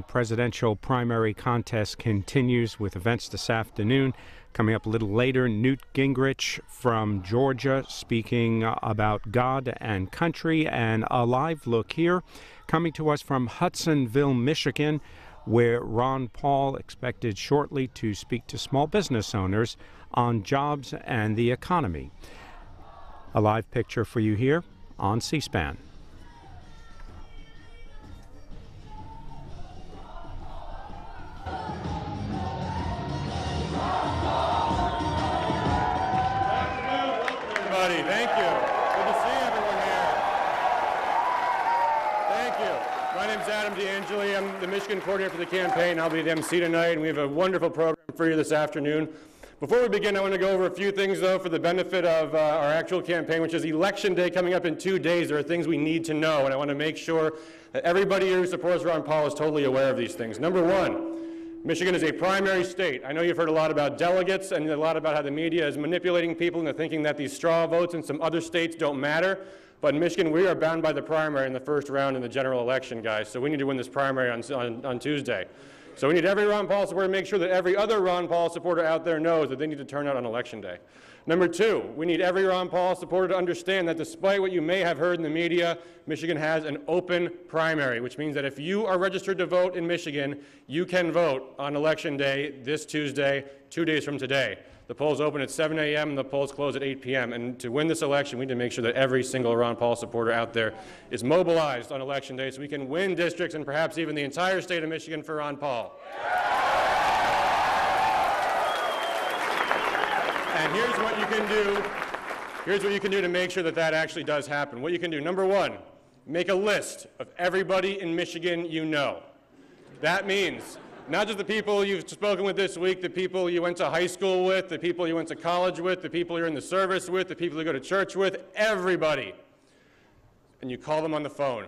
Presidential primary contest continues with events this afternoon. Coming up a little later, Newt Gingrich from Georgia speaking about God and country, and a live look here coming to us from Hudsonville, Michigan, where Ron Paul expected shortly to speak to small business owners on jobs and the economy. A live picture for you here on C-SPAN. Thank you. Good to see everyone here. Thank you. My name's Adam DeAngeli. I'm the Michigan coordinator for the campaign. I'll be the MC tonight, and we have a wonderful program for you this afternoon. Before we begin, I want to go over a few things, though, for the benefit of our actual campaign, which is Election Day coming up in 2 days. There are things we need to know, and I want to make sure that everybody here who supports Ron Paul is totally aware of these things. Number one, Michigan is a primary state. I know you've heard a lot about delegates and a lot about how the media is manipulating people into thinking that these straw votes in some other states don't matter. But in Michigan, we are bound by the primary in the first round in the general election, guys. So we need to win this primary on Tuesday. So we need every Ron Paul supporter to make sure that every other Ron Paul supporter out there knows that they need to turn out on Election Day. Number two, we need every Ron Paul supporter to understand that despite what you may have heard in the media, Michigan has an open primary, which means that if you are registered to vote in Michigan, you can vote on Election Day this Tuesday, 2 days from today. The polls open at 7 a.m. and the polls close at 8 p.m. And to win this election, we need to make sure that every single Ron Paul supporter out there is mobilized on Election Day so we can win districts and perhaps even the entire state of Michigan for Ron Paul. And here's what you can do. Here's what you can do to make sure that that actually does happen. What you can do, number one, make a list of everybody in Michigan you know. That means not just the people you've spoken with this week, the people you went to high school with, the people you went to college with, the people you're in the service with, the people you go to church with, everybody. And you call them on the phone,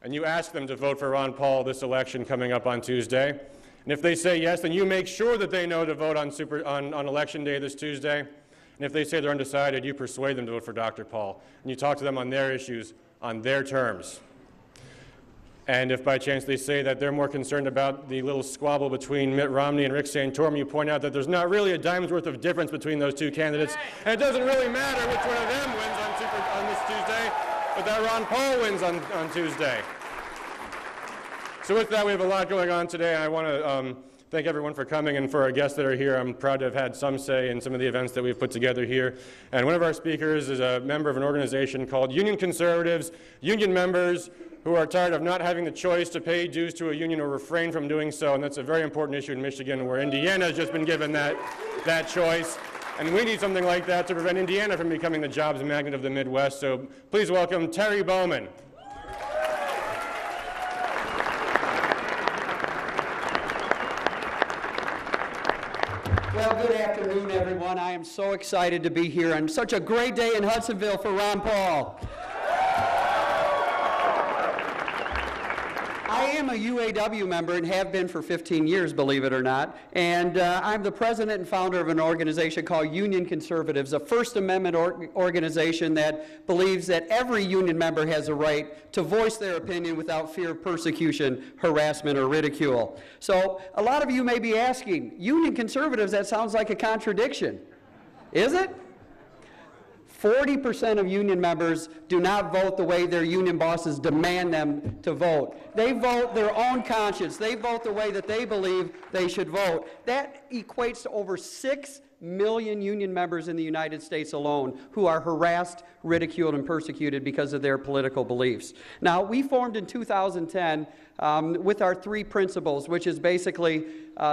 and you ask them to vote for Ron Paul this election coming up on Tuesday. And if they say yes, then you make sure that they know to vote on Election Day this Tuesday. And if they say they're undecided, you persuade them to vote for Dr. Paul. And you talk to them on their issues, on their terms. And if by chance they say that they're more concerned about the little squabble between Mitt Romney and Rick Santorum, you point out that there's not really a dime's worth of difference between those two candidates. And it doesn't really matter which one of them wins on this Tuesday, but that Ron Paul wins on Tuesday. So with that, we have a lot going on today. I want to thank everyone for coming, and for our guests that are here. I'm proud to have had some say in some of the events that we've put together here. And one of our speakers is a member of an organization called Union Conservatives, union members who are tired of not having the choice to pay dues to a union or refrain from doing so. And that's a very important issue in Michigan, where Indiana has just been given that choice. And we need something like that to prevent Indiana from becoming the jobs magnet of the Midwest. So please welcome Terry Bowman. Well, good afternoon, everyone. I am so excited to be here on such a great day in Hudsonville for Ron Paul. I am a UAW member and have been for 15 years, believe it or not. And I'm the president and founder of an organization called Union Conservatives, a First Amendment organization that believes that every union member has a right to voice their opinion without fear of persecution, harassment, or ridicule. So a lot of you may be asking, Union Conservatives, that sounds like a contradiction. Is it? 40% of union members do not vote the way their union bosses demand them to vote. They vote their own conscience. They vote the way that they believe they should vote. That equates to over 6 million union members in the United States alone who are harassed, ridiculed, and persecuted because of their political beliefs. Now, we formed in 2010 with our 3 principles, which is basically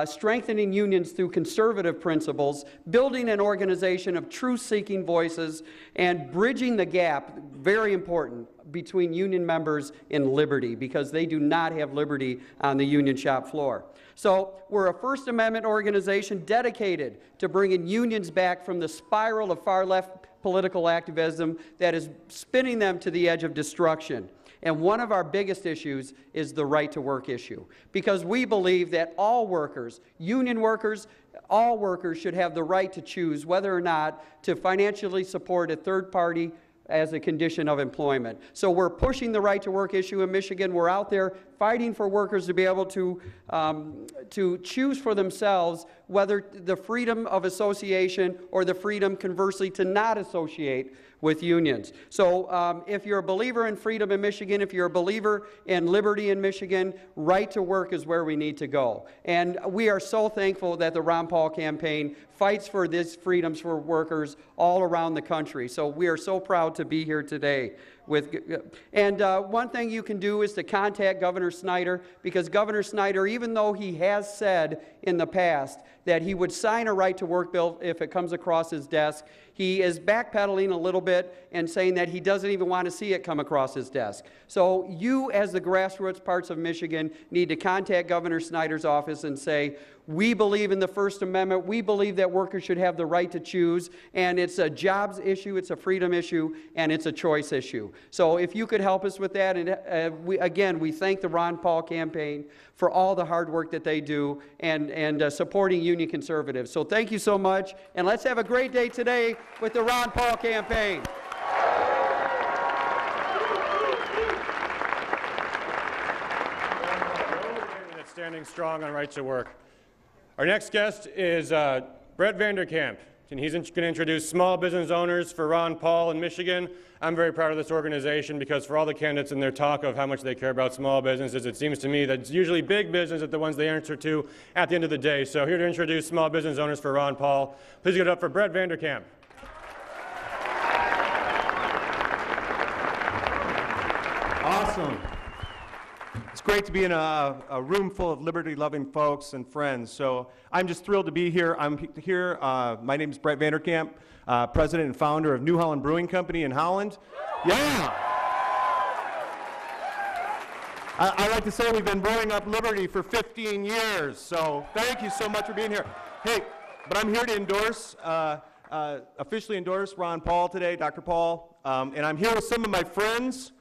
strengthening unions through conservative principles, building an organization of truth-seeking voices, and bridging the gap, very important, between union members and liberty, because they do not have liberty on the union shop floor. So we're a First Amendment organization dedicated to bringing unions back from the spiral of far-left political activism that is spinning them to the edge of destruction. And one of our biggest issues is the right to work issue, because we believe that all workers, union workers, all workers should have the right to choose whether or not to financially support a third party as a condition of employment. So we're pushing the right to work issue in Michigan. We're out there fighting for workers to be able to choose for themselves whether the freedom of association or the freedom, conversely, to not associate with unions. So if you're a believer in freedom in Michigan, if you're a believer in liberty in Michigan, right to work is where we need to go. And we are so thankful that the Ron Paul campaign fights for these freedoms for workers all around the country. So we are so proud to be here today. And one thing you can do is to contact Governor Snyder, because Governor Snyder, even though he has said in the past that he would sign a right to work bill if it comes across his desk, he is backpedaling a little bit and saying that he doesn't even want to see it come across his desk. So you, as the grassroots parts of Michigan, need to contact Governor Snyder's office and say, we believe in the First Amendment. We believe that workers should have the right to choose, and it's a jobs issue, it's a freedom issue, and it's a choice issue. So if you could help us with that, and we thank the Ron Paul campaign for all the hard work that they do and supporting union conservatives. So thank you so much, and let's have a great day today with the Ron Paul campaign. That's standing strong on right to work. Our next guest is Brett Vanderkamp, and he's going to introduce small business owners for Ron Paul in Michigan. I'm very proud of this organization because for all the candidates in their talk of how much they care about small businesses, it seems to me that it's usually big business that the ones they answer to at the end of the day. So here to introduce small business owners for Ron Paul, please give it up for Brett Vanderkamp. Awesome. It's great to be in a room full of liberty-loving folks and friends. So I'm just thrilled to be here. I'm here. My name is Brett Vanderkamp, president and founder of New Holland Brewing Company in Holland. Yeah. I like to say we've been brewing up liberty for 15 years. So thank you so much for being here. Hey, but I'm here to endorse, officially endorse Ron Paul today, Dr. Paul. And I'm here with some of my friends.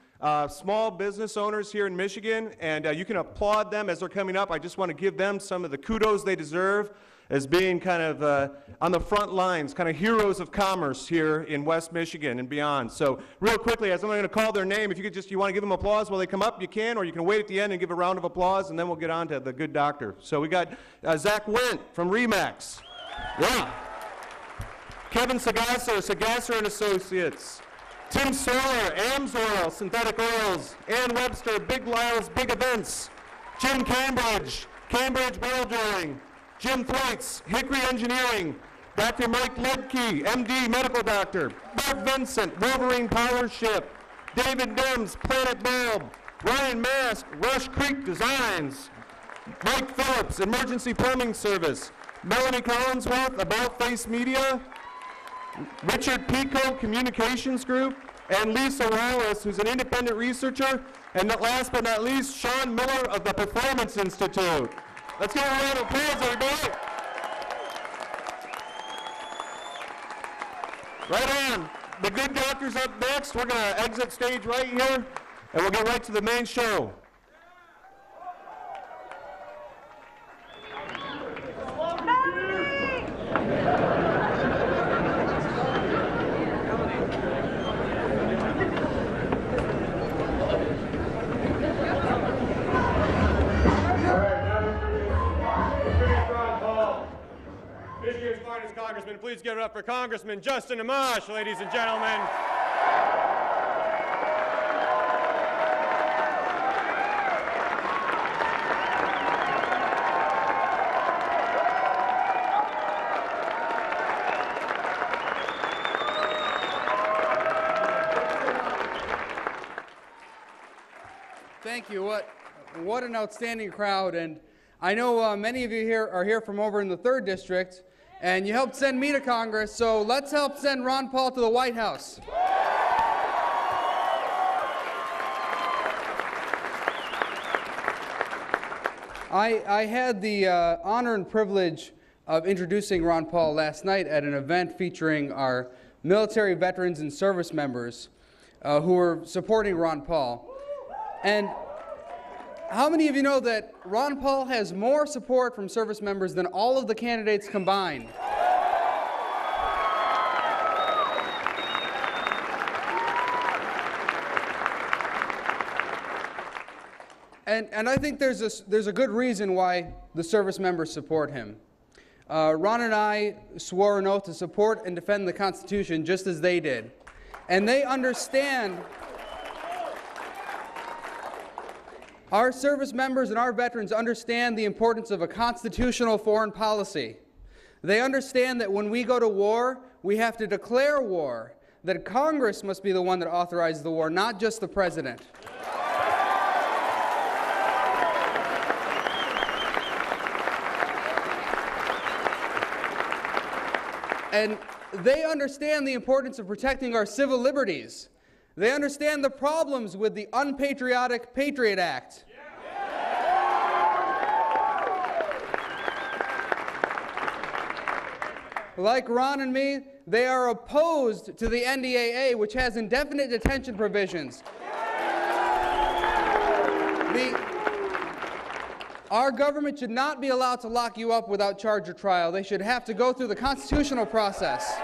Small business owners here in Michigan, and you can applaud them as they're coming up. I just want to give them some of the kudos they deserve as being kind of on the front lines, kind of heroes of commerce here in West Michigan and beyond. So real quickly, as I'm going to call their name, if you want to give them applause while they come up, you can, or you can wait at the end and give a round of applause, and then we'll get on to the good doctor. So we got Zach Wendt from Remax. Yeah. Kevin Sagasser, Sagasser and Associates. Tim Sawyer, Amsoil, Synthetic Oils. Ann Webster, Big Lyle's Big Events. Jim Cambridge, Cambridge Barrel Drilling. Jim Thwaites, Hickory Engineering. Dr. Mike Ledke, MD, Medical Doctor. Bert Vincent, Wolverine Power Ship. David Dims, Planet Bulb. Ryan Mask, Rush Creek Designs. Mike Phillips, Emergency Plumbing Service. Melanie Collinsworth, About Face Media. Richard Pico, Communications Group, and Lisa Wallace, who's an independent researcher, and last but not least, Sean Miller of the Performance Institute. Let's give a round of applause, everybody. Right on. The good doctor's up next. We're going to exit stage right here, and we'll get right to the main show. Congressman, please give it up for Congressman Justin Amash, ladies and gentlemen. Thank you. What an outstanding crowd. And I know many of you here are here from over in the 3rd District. And you helped send me to Congress, so let's help send Ron Paul to the White House. I had the honor and privilege of introducing Ron Paul last night at an event featuring our military veterans and service members who were supporting Ron Paul. And how many of you know that Ron Paul has more support from service members than all of the candidates combined? And I think there's a good reason why the service members support him. Ron and I swore an oath to support and defend the Constitution just as they did. And they understand, our service members and our veterans understand the importance of a constitutional foreign policy. They understand that when we go to war, we have to declare war, that Congress must be the one that authorizes the war, not just the President. And they understand the importance of protecting our civil liberties. They understand the problems with the unpatriotic Patriot Act. Like Ron and me, they are opposed to the NDAA, which has indefinite detention provisions. Our government should not be allowed to lock you up without charge or trial. They should have to go through the constitutional process.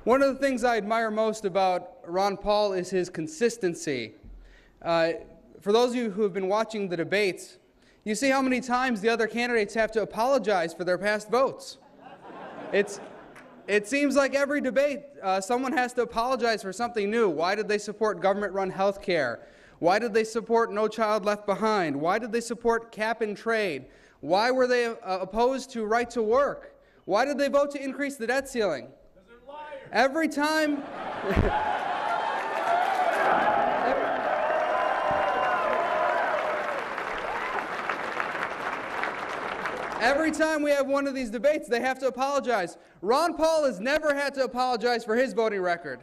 One of the things I admire most about Ron Paul is his consistency. For those of you who have been watching the debates, you see how many times the other candidates have to apologize for their past votes. It seems like every debate, someone has to apologize for something new. Why did they support government-run health care? Why did they support No Child Left Behind? Why did they support cap and trade? Why were they opposed to right to work? Why did they vote to increase the debt ceiling? Because they're liars. Every time... Every time we have one of these debates, they have to apologize. Ron Paul has never had to apologize for his voting record.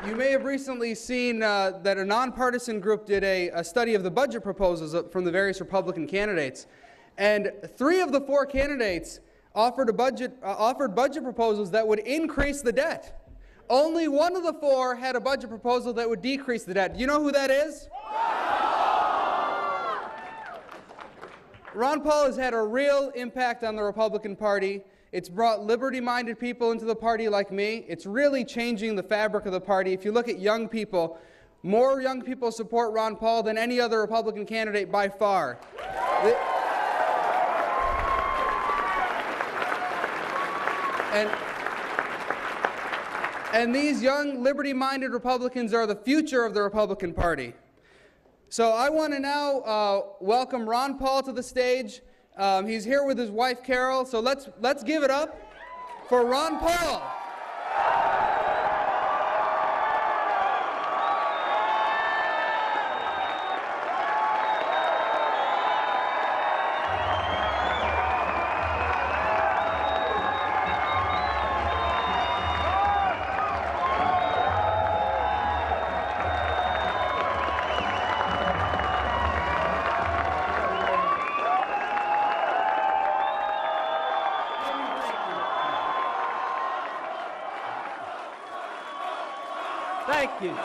You may have recently seen that a nonpartisan group did a study of the budget proposals from the various Republican candidates. And 3 of the 4 candidates offered budget proposals that would increase the debt. Only 1 of the 4 had a budget proposal that would decrease the debt. Do you know who that is? Ron Paul has had a real impact on the Republican Party. It's brought liberty-minded people into the party like me. It's really changing the fabric of the party. If you look at young people, more young people support Ron Paul than any other Republican candidate by far. And these young, liberty-minded Republicans are the future of the Republican Party. So I want to now welcome Ron Paul to the stage. He's here with his wife, Carol. So let's give it up for Ron Paul. Thank you.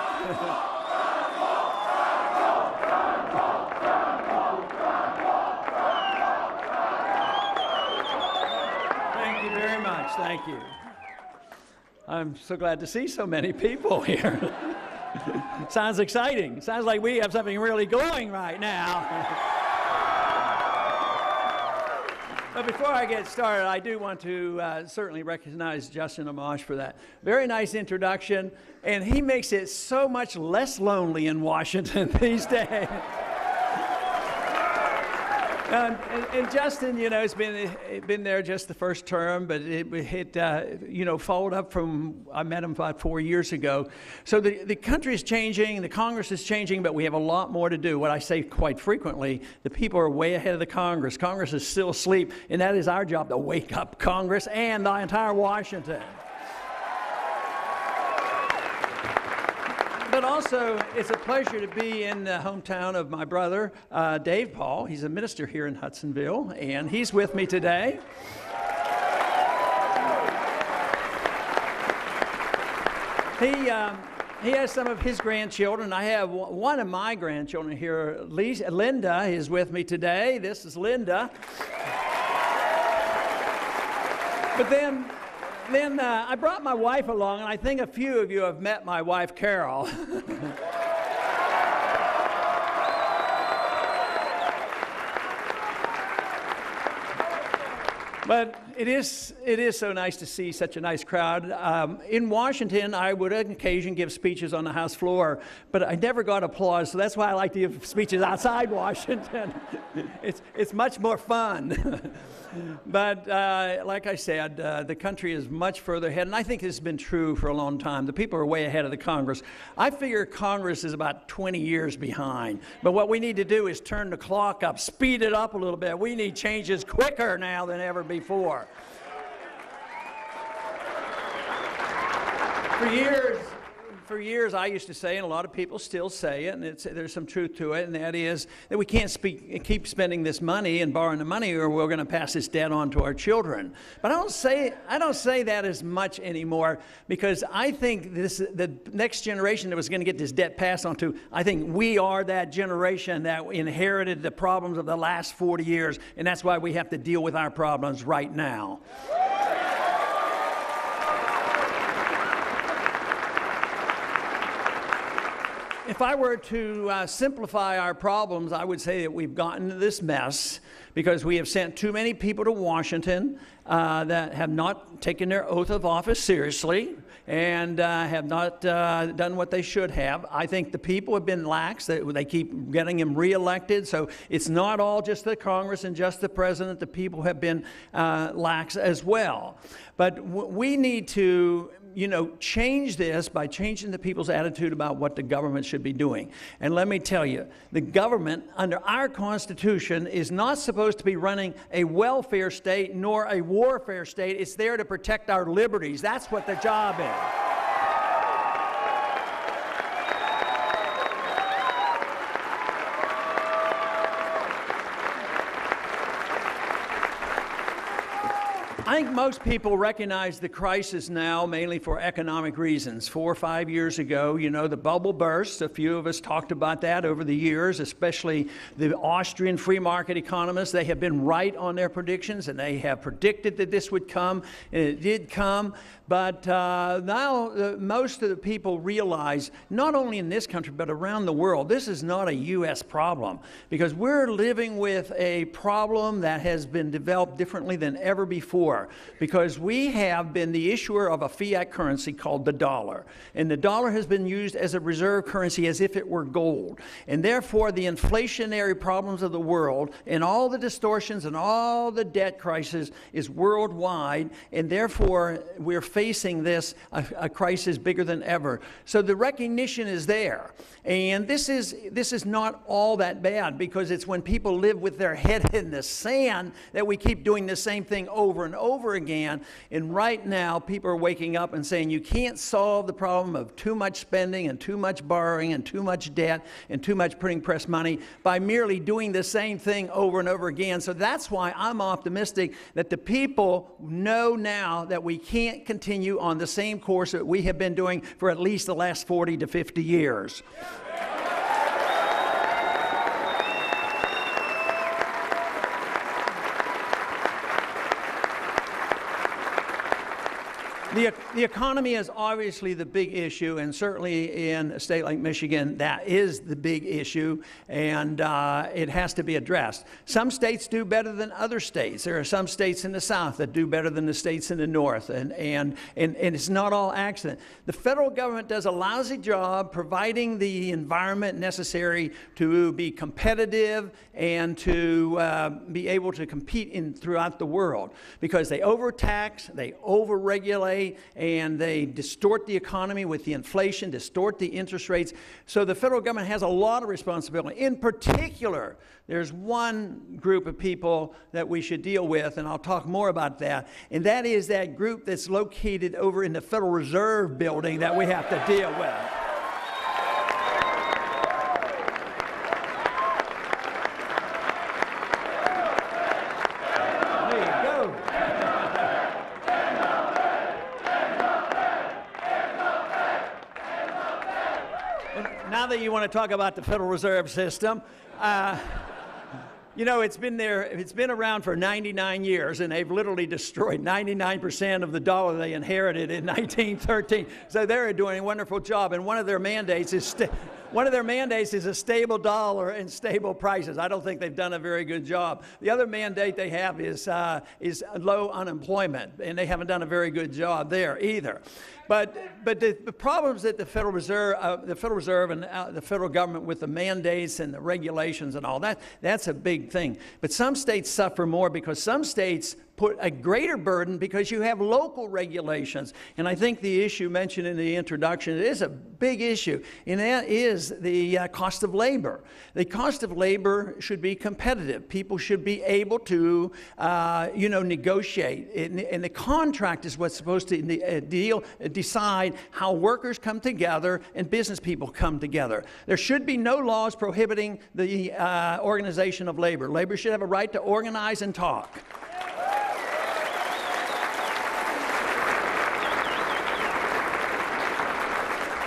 Thank you very much. Thank you. I'm so glad to see so many people here. Sounds exciting. Sounds like we have something really going right now. But before I get started, I do want to certainly recognize Justin Amash for that very nice introduction. And he makes it so much less lonely in Washington these days. And Justin, you know, has been there just the first term, but it you know, followed up from, I met him about 4 years ago. So the country is changing, the Congress is changing, but we have a lot more to do. What I say quite frequently, the people are way ahead of the Congress. Congress is still asleep, and that is our job to wake up Congress and the entire Washington. But also, it's a pleasure to be in the hometown of my brother, Dave Paul. He's a minister here in Hudsonville, and he's with me today. he has some of his grandchildren. I have one of my grandchildren here. Linda is with me today. This is Linda. But then I brought my wife along, and I think a few of you have met my wife, Carol. But it is so nice to see such a nice crowd. In Washington, I would on occasion give speeches on the House floor, but I never got applause, so that's why I like to give speeches outside Washington. It's much more fun. But like I said, the country is much further ahead, and I think this has been true for a long time. The people are way ahead of the Congress. I figure Congress is about 20 years behind. But what we need to do is turn the clock up, speed it up a little bit. We need changes quicker now than ever before. For years, I used to say, and a lot of people still say it, and there's some truth to it, and that is that we can't keep spending this money and borrowing the money, or we're going to pass this debt on to our children. But I don't say that as much anymore, because I think the next generation that was going to get this debt passed on to, I think we are that generation that inherited the problems of the last 40 years, and that's why we have to deal with our problems right now. If I were to simplify our problems, I would say that we've gotten to this mess because we have sent too many people to Washington that have not taken their oath of office seriously and have not done what they should have. I think the people have been lax. They keep getting them reelected. So it's not all just the Congress and just the president. The people have been lax as well. But we need to change this by changing the people's attitude about what the government should be doing. And let me tell you, the government, under our Constitution, is not supposed to be running a welfare state nor a warfare state. It's there to protect our liberties. That's what the job is. I think most people recognize the crisis now mainly for economic reasons. 4 or 5 years ago, the bubble burst. A few of us talked about that over the years, especially the Austrian free market economists. They have been right on their predictions, and they have predicted that this would come, and it did come. But now most of the people realize, not only in this country, but around the world, this is not a U.S. problem, because we're living with a problem that has been developed differently than ever before, because we have been the issuer of a fiat currency called the dollar. And the dollar has been used as a reserve currency as if it were gold. And therefore, the inflationary problems of the world and all the distortions and all the debt crisis is worldwide, and therefore we're facing this, a crisis bigger than ever. So the recognition is there. And this is not all that bad, because it's when people live with their head in the sand that we keep doing the same thing over and over again. And right now, people are waking up and saying you can't solve the problem of too much spending and too much borrowing and too much debt and too much printing press money by merely doing the same thing over and over again. So that's why I'm optimistic that the people know now that we can't continue on the same course that we have been doing for at least the last 40 to 50 years. The economy is obviously the big issue, and certainly in a state like Michigan, that is the big issue, and it has to be addressed. Some states do better than other states. There are some states in the South that do better than the states in the North, and it's not all accident. The federal government does a lousy job providing the environment necessary to be competitive and to be able to compete throughout the world, because they overtax, they overregulate, and they distort the economy with the inflation, distort the interest rates. So the federal government has a lot of responsibility. In particular, there's one group of people that we should deal with, and I'll talk more about that, and that is that group that's located over in the Federal Reserve building that we have to deal with. now that you want to talk about the Federal Reserve System, you know, it's been around for 99 years, and they've literally destroyed 99% of the dollar they inherited in 1913. So they're doing a wonderful job, and one of their mandates is a stable dollar and stable prices. I don't think they've done a very good job. The other mandate they have is low unemployment, and they haven't done a very good job there either. But the problems that the Federal Reserve and the federal government with the mandates and the regulations and all that, that's a big thing. But some states suffer more because some states put a greater burden because you have local regulations. And I think the issue mentioned in the introduction is a big issue, and that is the cost of labor. The cost of labor should be competitive. People should be able to, negotiate. And the contract is what's supposed to decide how workers come together and business people come together. There should be no laws prohibiting the organization of labor. Labor should have a right to organize and talk.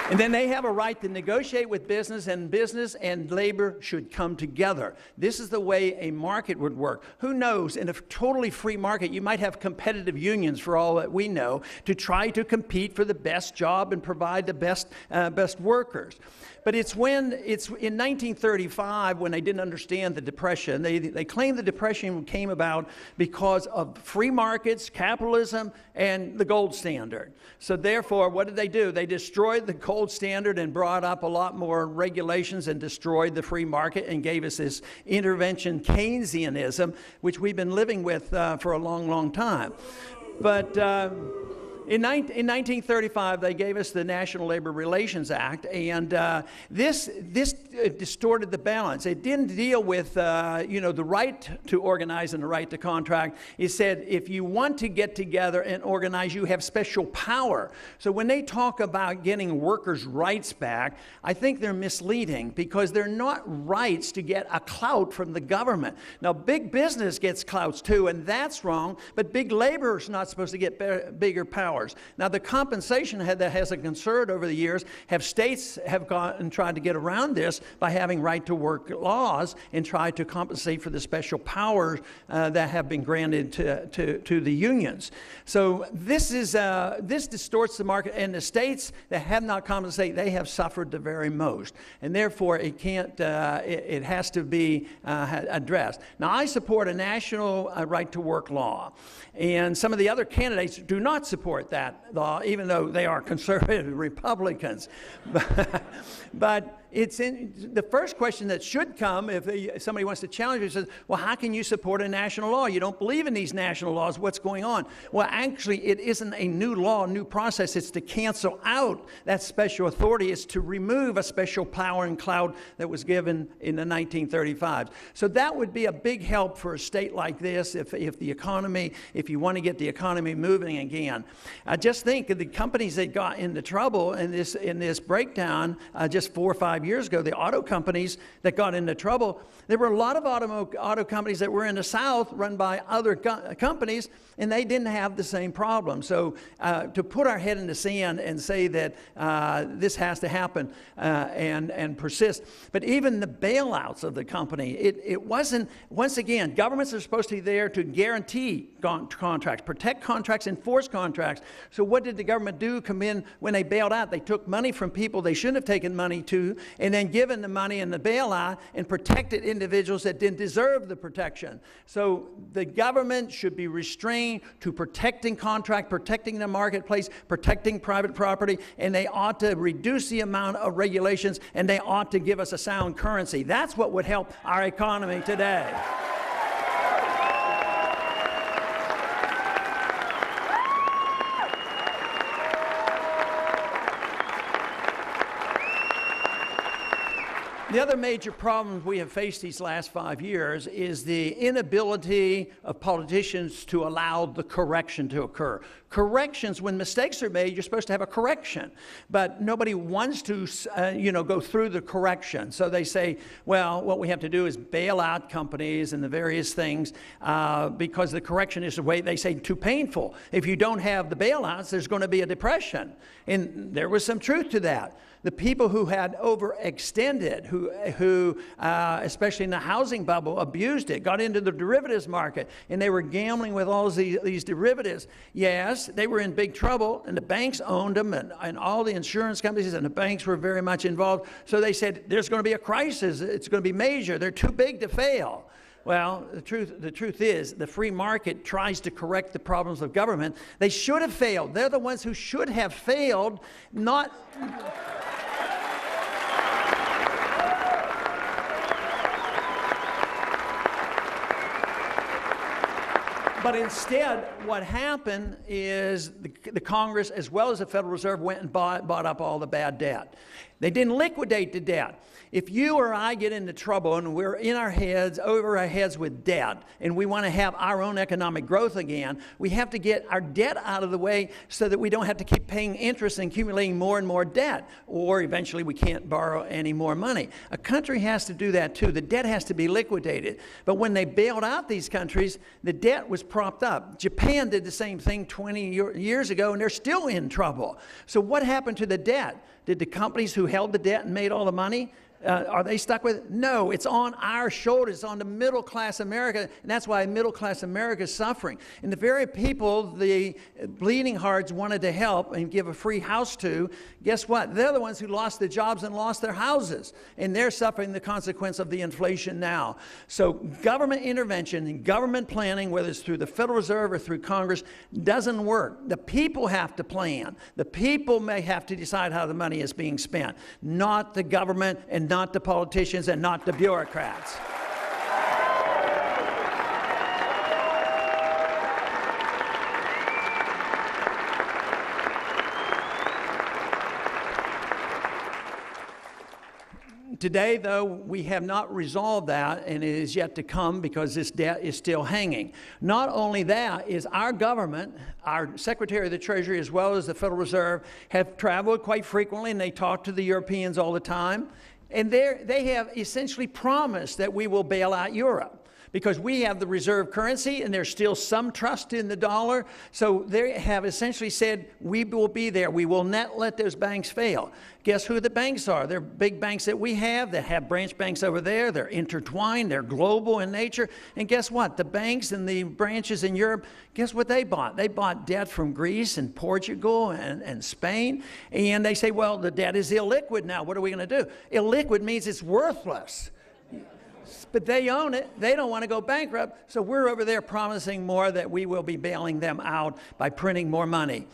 And then they have a right to negotiate with business, and business and labor should come together. This is the way a market would work. Who knows, in a totally free market, you might have competitive unions, for all that we know, to try to compete for the best job and provide the best workers. But it's in 1935 when they didn't understand the Depression. They claimed the Depression came about because of free markets, capitalism, and the gold standard. So therefore, what did they do? They destroyed the gold standard and brought up a lot more regulations and destroyed the free market and gave us this intervention Keynesianism, which we've been living with for a long, long time. But in 1935, they gave us the National Labor Relations Act, and this distorted the balance. It didn't deal with the right to organize and the right to contract. It said if you want to get together and organize, you have special power. So when they talk about getting workers' rights back, I think they're misleading because they're not rights to get a clout from the government. Now, big business gets clouts too, and that's wrong, but big labor is not supposed to get bigger power. Now, the compensation that has occurred over the years, states have gone and tried to get around this by having right-to-work laws and tried to compensate for the special powers that have been granted to the unions. So this distorts the market, and the states that have not compensated, they have suffered the very most, and therefore it can't. It has to be addressed. Now, I support a national right-to-work law, and some of the other candidates do not support that law, even though they are conservative Republicans. But it's in the first question that should come if somebody wants to challenge you, says, well, how can you support a national law? You don't believe in these national laws. What's going on? Well, actually, it isn't a new law, new process. It's to cancel out that special authority. It's to remove a special power and clout that was given in the 1935s. So that would be a big help for a state like this if you want to get the economy moving again. Just think of the companies that got into trouble in this breakdown just 4 or 5 years ago, the auto companies that got into trouble. There were a lot of auto companies that were in the South run by other companies, and they didn't have the same problem. So to put our head in the sand and say that this has to happen and persist. But even the bailouts of the company, it wasn't, once again, governments are supposed to be there to guarantee contracts, protect contracts, enforce contracts. So what did the government do? Come in when they bailed out. They took money from people they shouldn't have taken money to, and then given the money in the bailout and protected individuals that didn't deserve the protection. So the government should be restrained to protecting contract, protecting the marketplace, protecting private property, and they ought to reduce the amount of regulations, and they ought to give us a sound currency. That's what would help our economy today. The other major problem we have faced these last 5 years is the inability of politicians to allow the correction to occur. Corrections, when mistakes are made, you're supposed to have a correction, but nobody wants to, go through the correction. So they say, well, what we have to do is bail out companies and the various things because the correction is the way they say too painful. If you don't have the bailouts, there's going to be a depression, and there was some truth to that. The people who had overextended, who especially in the housing bubble, abused it, got into the derivatives market, and they were gambling with all these derivatives. Yes, they were in big trouble, and the banks owned them, and all the insurance companies and the banks were very much involved. So they said, there's going to be a crisis. It's going to be major. They're too big to fail. Well, the truth is, the free market tries to correct the problems of government. They should have failed. They're the ones who should have failed, not... But instead, what happened is the Congress, as well as the Federal Reserve, went and bought up all the bad debt. They didn't liquidate the debt. If you or I get into trouble and we're in our heads, over our heads with debt, and we want to have our own economic growth again, we have to get our debt out of the way so that we don't have to keep paying interest and accumulating more and more debt, or eventually we can't borrow any more money. A country has to do that too. The debt has to be liquidated. But when they bailed out these countries, the debt was propped up. Japan did the same thing 20 years ago, and they're still in trouble. So what happened to the debt? Did the companies who held the debt and made all the money, are they stuck with it? No, it's on our shoulders. It's on the middle class America, and that's why middle class America is suffering. And the very people the bleeding hearts wanted to help and give a free house to, guess what? They're the ones who lost their jobs and lost their houses, and they're suffering the consequence of the inflation now. So government intervention and government planning, whether it's through the Federal Reserve or through Congress, doesn't work. The people have to plan. The people may have to decide how the money is being spent, not the government and not the politicians and not the bureaucrats. Today, though, we have not resolved that, and it is yet to come because this debt is still hanging. Not only that, is our government, our Secretary of the Treasury, as well as the Federal Reserve, have traveled quite frequently, and they talk to the Europeans all the time. And they have essentially promised that we will bail out Europe because we have the reserve currency and there's still some trust in the dollar. So they have essentially said, we will be there. We will not let those banks fail. Guess who the banks are? They're big banks that we have that have branch banks over there. They're intertwined. They're global in nature. And guess what? The banks and the branches in Europe, guess what they bought? They bought debt from Greece and Portugal and Spain. And they say, well, the debt is illiquid now. What are we going to do? Illiquid means it's worthless. But they own it. They don't want to go bankrupt. So we're over there promising more that we will be bailing them out by printing more money.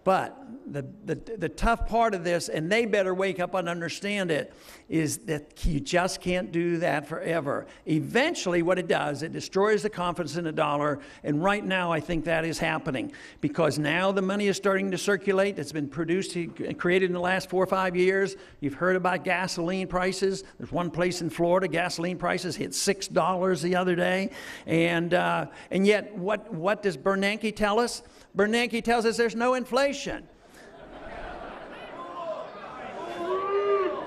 But the tough part of this, and they better wake up and understand it, is that you just can't do that forever. Eventually, what it does, it destroys the confidence in the dollar, and right now I think that is happening because now the money is starting to circulate. It's been produced and created in the last 4 or 5 years. You've heard about gasoline prices. There's one place in Florida, gasoline prices hit $6 the other day, and yet what does Bernanke tell us? Bernanke tells us there's no inflation.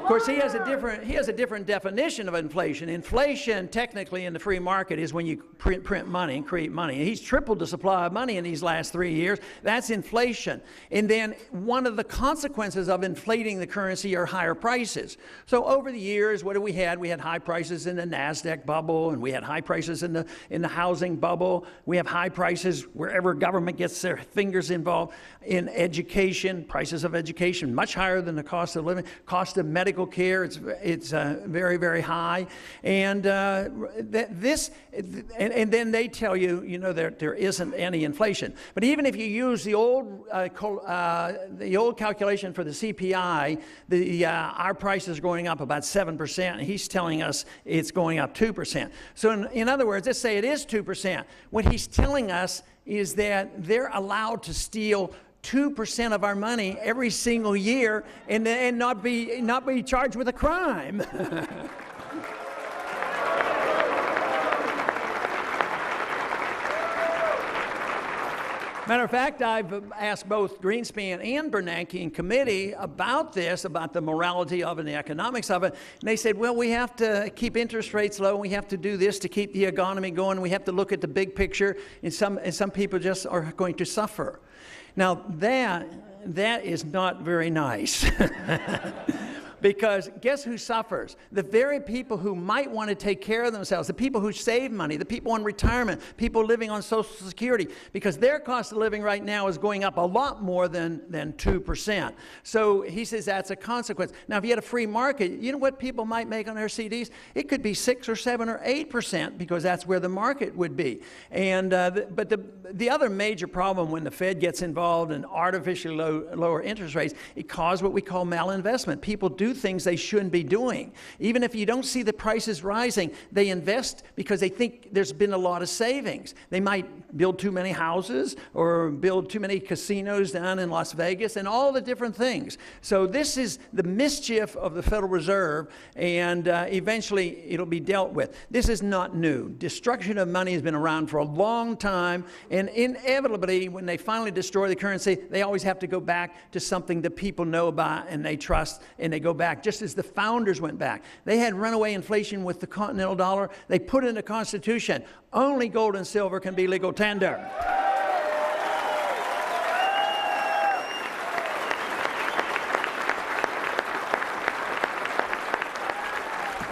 Of course, he has a different definition of inflation. Inflation, technically, in the free market is when you print money and create money. And he's tripled the supply of money in these last 3 years. That's inflation. And then one of the consequences of inflating the currency are higher prices. So over the years, what have we had? We had high prices in the NASDAQ bubble, and we had high prices in the housing bubble. We have high prices wherever government gets their fingers involved. In education, prices of education much higher than the cost of living. Cost of medical care, it's very, very high, and then they tell you, there isn't any inflation. But even if you use the old calculation for the CPI, our price is going up about 7%, and he's telling us it's going up 2%. So in other words, let's say it is 2%. What he's telling us is that they're allowed to steal 2% of our money every single year and not be charged with a crime. Matter of fact, I've asked both Greenspan and Bernanke in committee about this, about the morality of it and the economics of it. And they said, well, we have to keep interest rates low. We have to do this to keep the economy going. We have to look at the big picture. And some people just are going to suffer. Now, that is not very nice. Because guess who suffers? The very people who might want to take care of themselves, the people who save money, the people on retirement, people living on Social Security, because their cost of living right now is going up a lot more than 2%. So he says that's a consequence. Now, if you had a free market, you know what people might make on their CDs? It could be 6 or 7 or 8% because that's where the market would be. And but the other major problem when the Fed gets involved in artificially lower interest rates, it causes what we call malinvestment. People do things they shouldn't be doing. Even if you don't see the prices rising, they invest because they think there's been a lot of savings. They might build too many houses or build too many casinos down in Las Vegas and all the different things. So this is the mischief of the Federal Reserve, and eventually it'll be dealt with. This is not new. Destruction of money has been around for a long time, and inevitably when they finally destroy the currency, they always have to go back to something that people know about and they trust, and they go back, just as the founders went back. They had runaway inflation with the continental dollar. They put it in the Constitution. Only gold and silver can be legal tender.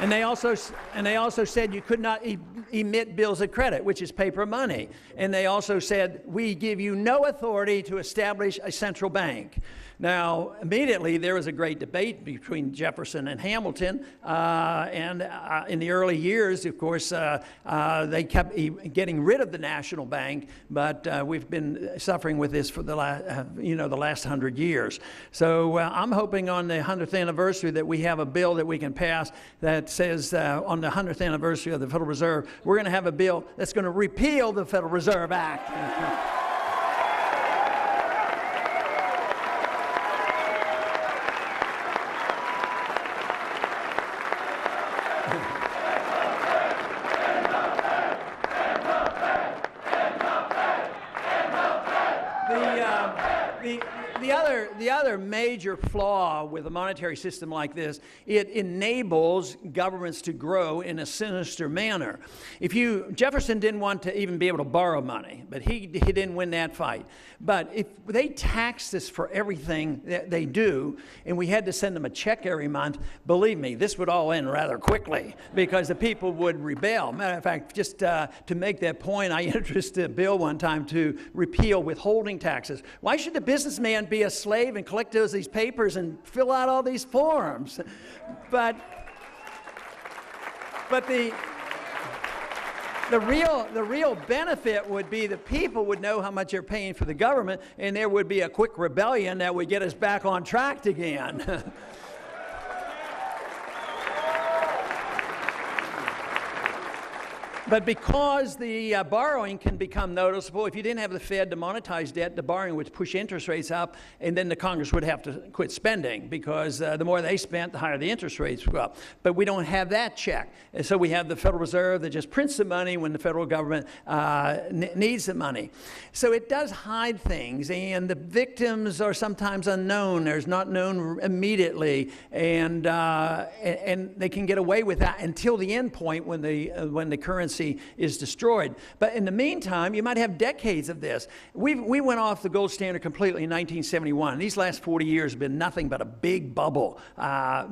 And they also said you could not emit bills of credit, which is paper money. And they also said, we give you no authority to establish a central bank. Now, immediately, there was a great debate between Jefferson and Hamilton. In the early years, of course, they kept getting rid of the national bank, but we've been suffering with this for the last 100 years. So I'm hoping on the 100th anniversary that we have a bill that we can pass that says on the 100th anniversary of the Federal Reserve, we're going to have a bill that's going to repeal the Federal Reserve Act. The other major flaw with a monetary system like this, it enables governments to grow in a sinister manner. Jefferson didn't want to even be able to borrow money, but he didn't win that fight. But if they taxed us for everything that they do, and we had to send them a check every month, believe me, this would all end rather quickly because the people would rebel. Matter of fact, just to make that point, I introduced a bill one time to repeal withholding taxes. Why should the businessman be a slave and collect these papers and fill out all these forms? But the real benefit would be the people would know how much they're paying for the government, and there would be a quick rebellion that would get us back on track again. But because the borrowing can become noticeable, if you didn't have the Fed to monetize debt, the borrowing would push interest rates up, and then the Congress would have to quit spending because the more they spent, the higher the interest rates would go up. But we don't have that check. And so we have the Federal Reserve that just prints the money when the federal government needs the money. So it does hide things, and the victims are sometimes unknown. They're not known immediately, and they can get away with that until the end point when the currency is destroyed. But in the meantime, you might have decades of this. We went off the gold standard completely in 1971. These last 40 years have been nothing but a big bubble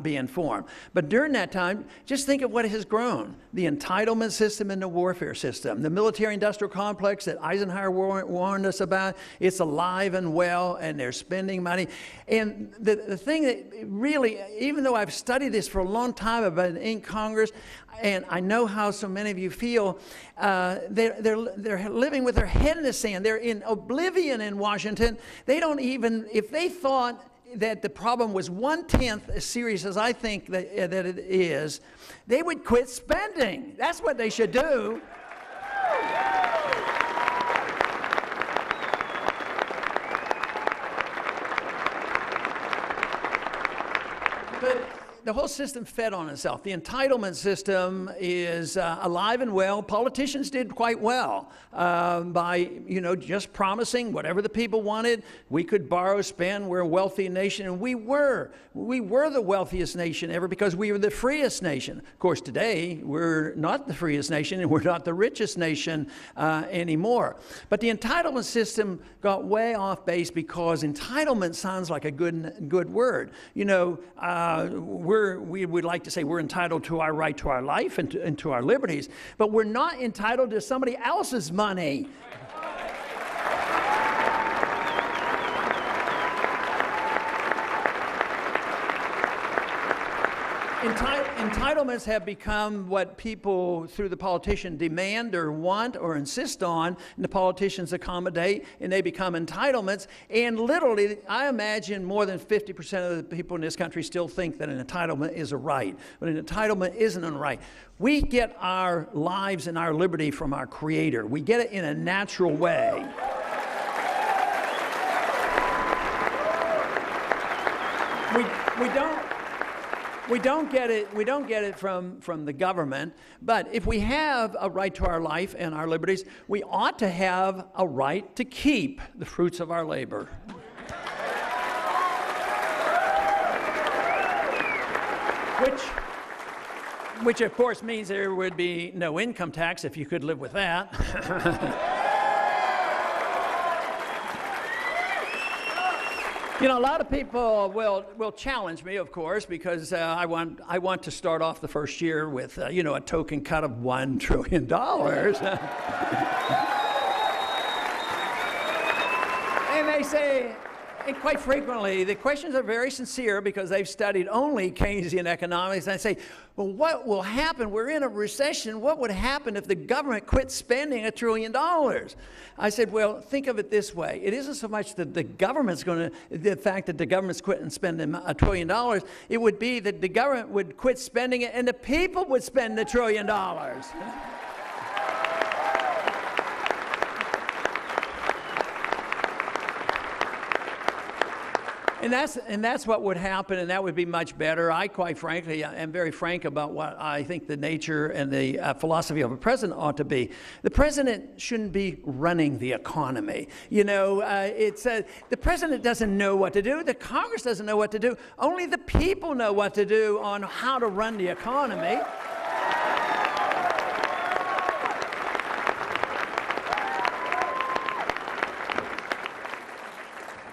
being formed. But during that time, just think of what has grown. The entitlement system and the warfare system. The military-industrial complex that Eisenhower warned us about, it's alive and well, and they're spending money. And the thing that really, even though I've studied this for a long time, I've been in Congress, and I know how so many of you feel, they're living with their head in the sand. They're in oblivion in Washington. They don't even, if they thought that the problem was 1/10 as serious as I think that it is, they would quit spending. That's what they should do. the whole system fed on itself. The entitlement system is alive and well. Politicians did quite well by, just promising whatever the people wanted. We could borrow, spend. We're a wealthy nation, and we were the wealthiest nation ever because we were the freest nation. Of course, today we're not the freest nation, and we're not the richest nation anymore. But the entitlement system got way off base because entitlement sounds like a good word. We would like to say we're entitled to our right to our life and to our liberties, but we're not entitled to somebody else's money. Entitlements have become what people, through the politician, demand or want or insist on, and the politicians accommodate, and they become entitlements. And literally, I imagine more than 50% of the people in this country still think that an entitlement is a right, but an entitlement isn't a right. We get our lives and our liberty from our Creator. We get it in a natural way. We don't get it from the government, but if we have a right to our life and our liberties, we ought to have a right to keep the fruits of our labor. Which of course means there would be no income tax if you could live with that. A lot of people will challenge me, of course, because I want to start off the first year with, a token cut of $1 trillion. And they say, and quite frequently, the questions are very sincere because they've studied only Keynesian economics. And I say, well, what will happen? We're in a recession. What would happen if the government quit spending $1 trillion? I said, well, think of it this way. It isn't so much that the government's the fact that the government's quitting spending $1 trillion. It would be that the government would quit spending it and the people would spend $1 trillion. And that's what would happen, and that would be much better. I, quite frankly, am very frank about what I think the nature and the philosophy of a president ought to be. The president shouldn't be running the economy. The president doesn't know what to do. The Congress doesn't know what to do. Only the people know what to do on how to run the economy.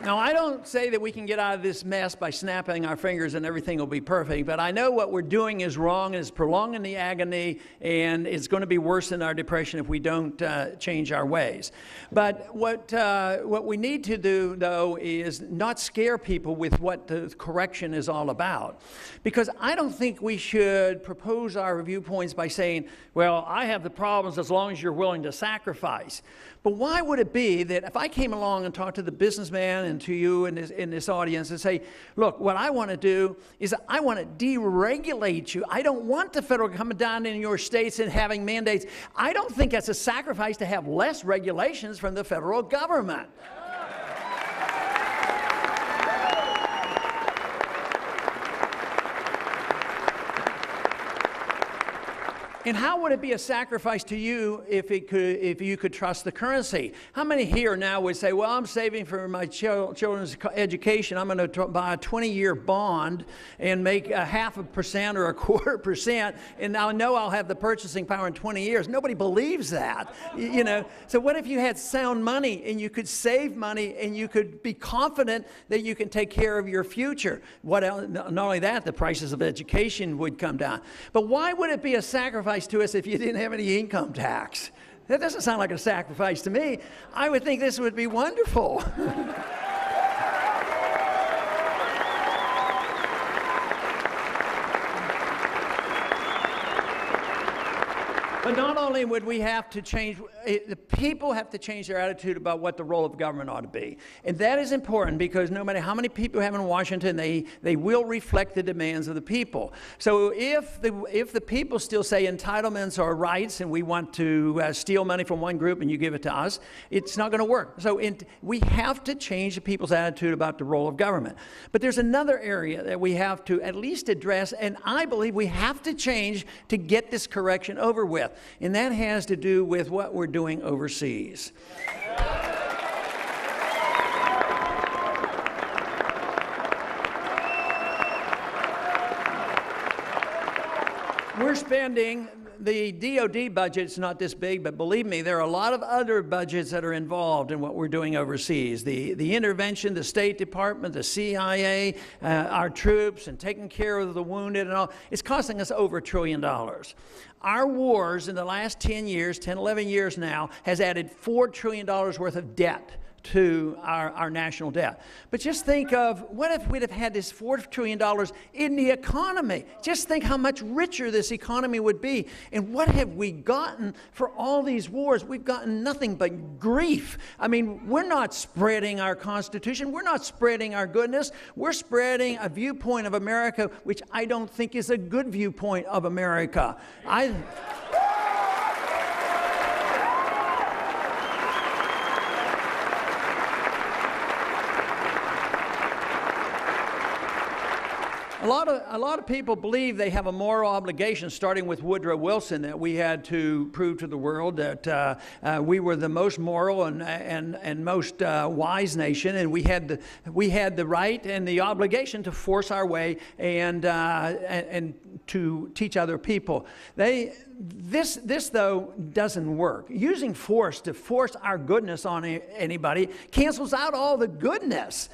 Now, I don't say that we can get out of this mess by snapping our fingers and everything will be perfect, but I know what we're doing is wrong and it's prolonging the agony, and it's going to be worse than our depression if we don't change our ways. But what we need to do, though, is not scare people with what the correction is all about. Because I don't think we should propose our viewpoints by saying, well, I have the problems as long as you're willing to sacrifice. But why would it be that if I came along and talked to the businessman and to you in this audience and say, look, what I want to do is I want to deregulate you. I don't want the federal coming down in your states and having mandates. I don't think that's a sacrifice to have less regulations from the federal government. And how would it be a sacrifice to you if you could trust the currency? How many here now would say, well, I'm saving for my children's education. I'm going to buy a 20-year bond and make 0.5% or 0.25%, and I know I'll have the purchasing power in 20 years. Nobody believes that, So what if you had sound money and you could save money and you could be confident that you can take care of your future? What else? Not only that, the prices of education would come down. But why would it be a sacrifice to us if you didn't have any income tax? That doesn't sound like a sacrifice to me. I would think this would be wonderful. But not only would we have to change, the people have to change their attitude about what the role of government ought to be. And that is important because no matter how many people you have in Washington, they will reflect the demands of the people. So if the people still say entitlements are rights and we want to steal money from one group and you give it to us, it's not going to work. So we have to change the people's attitude about the role of government. But there's another area that we have to at least address, and I believe we have to change to get this correction over with. And that has to do with what we're doing overseas. We're spending, the DOD budget's not this big, but believe me, there are a lot of other budgets that are involved in what we're doing overseas. The intervention, the State Department, the CIA, our troops, and taking care of the wounded and all, it's costing us over $1 trillion. Our wars in the last 10 years, 10, 11 years now, has added $4 trillion worth of debt to our national debt. But just think of, what if we'd have had this $4 trillion in the economy? Just think how much richer this economy would be. And what have we gotten for all these wars? We've gotten nothing but grief. I mean, we're not spreading our Constitution. We're not spreading our goodness. We're spreading a viewpoint of America which I don't think is a good viewpoint of America. A lot of people believe they have a moral obligation, starting with Woodrow Wilson, that we had to prove to the world that we were the most moral and most wise nation, and we had the right and the obligation to force our way and to teach other people. This though doesn't work. Using force to force our goodness on anybody cancels out all the goodness.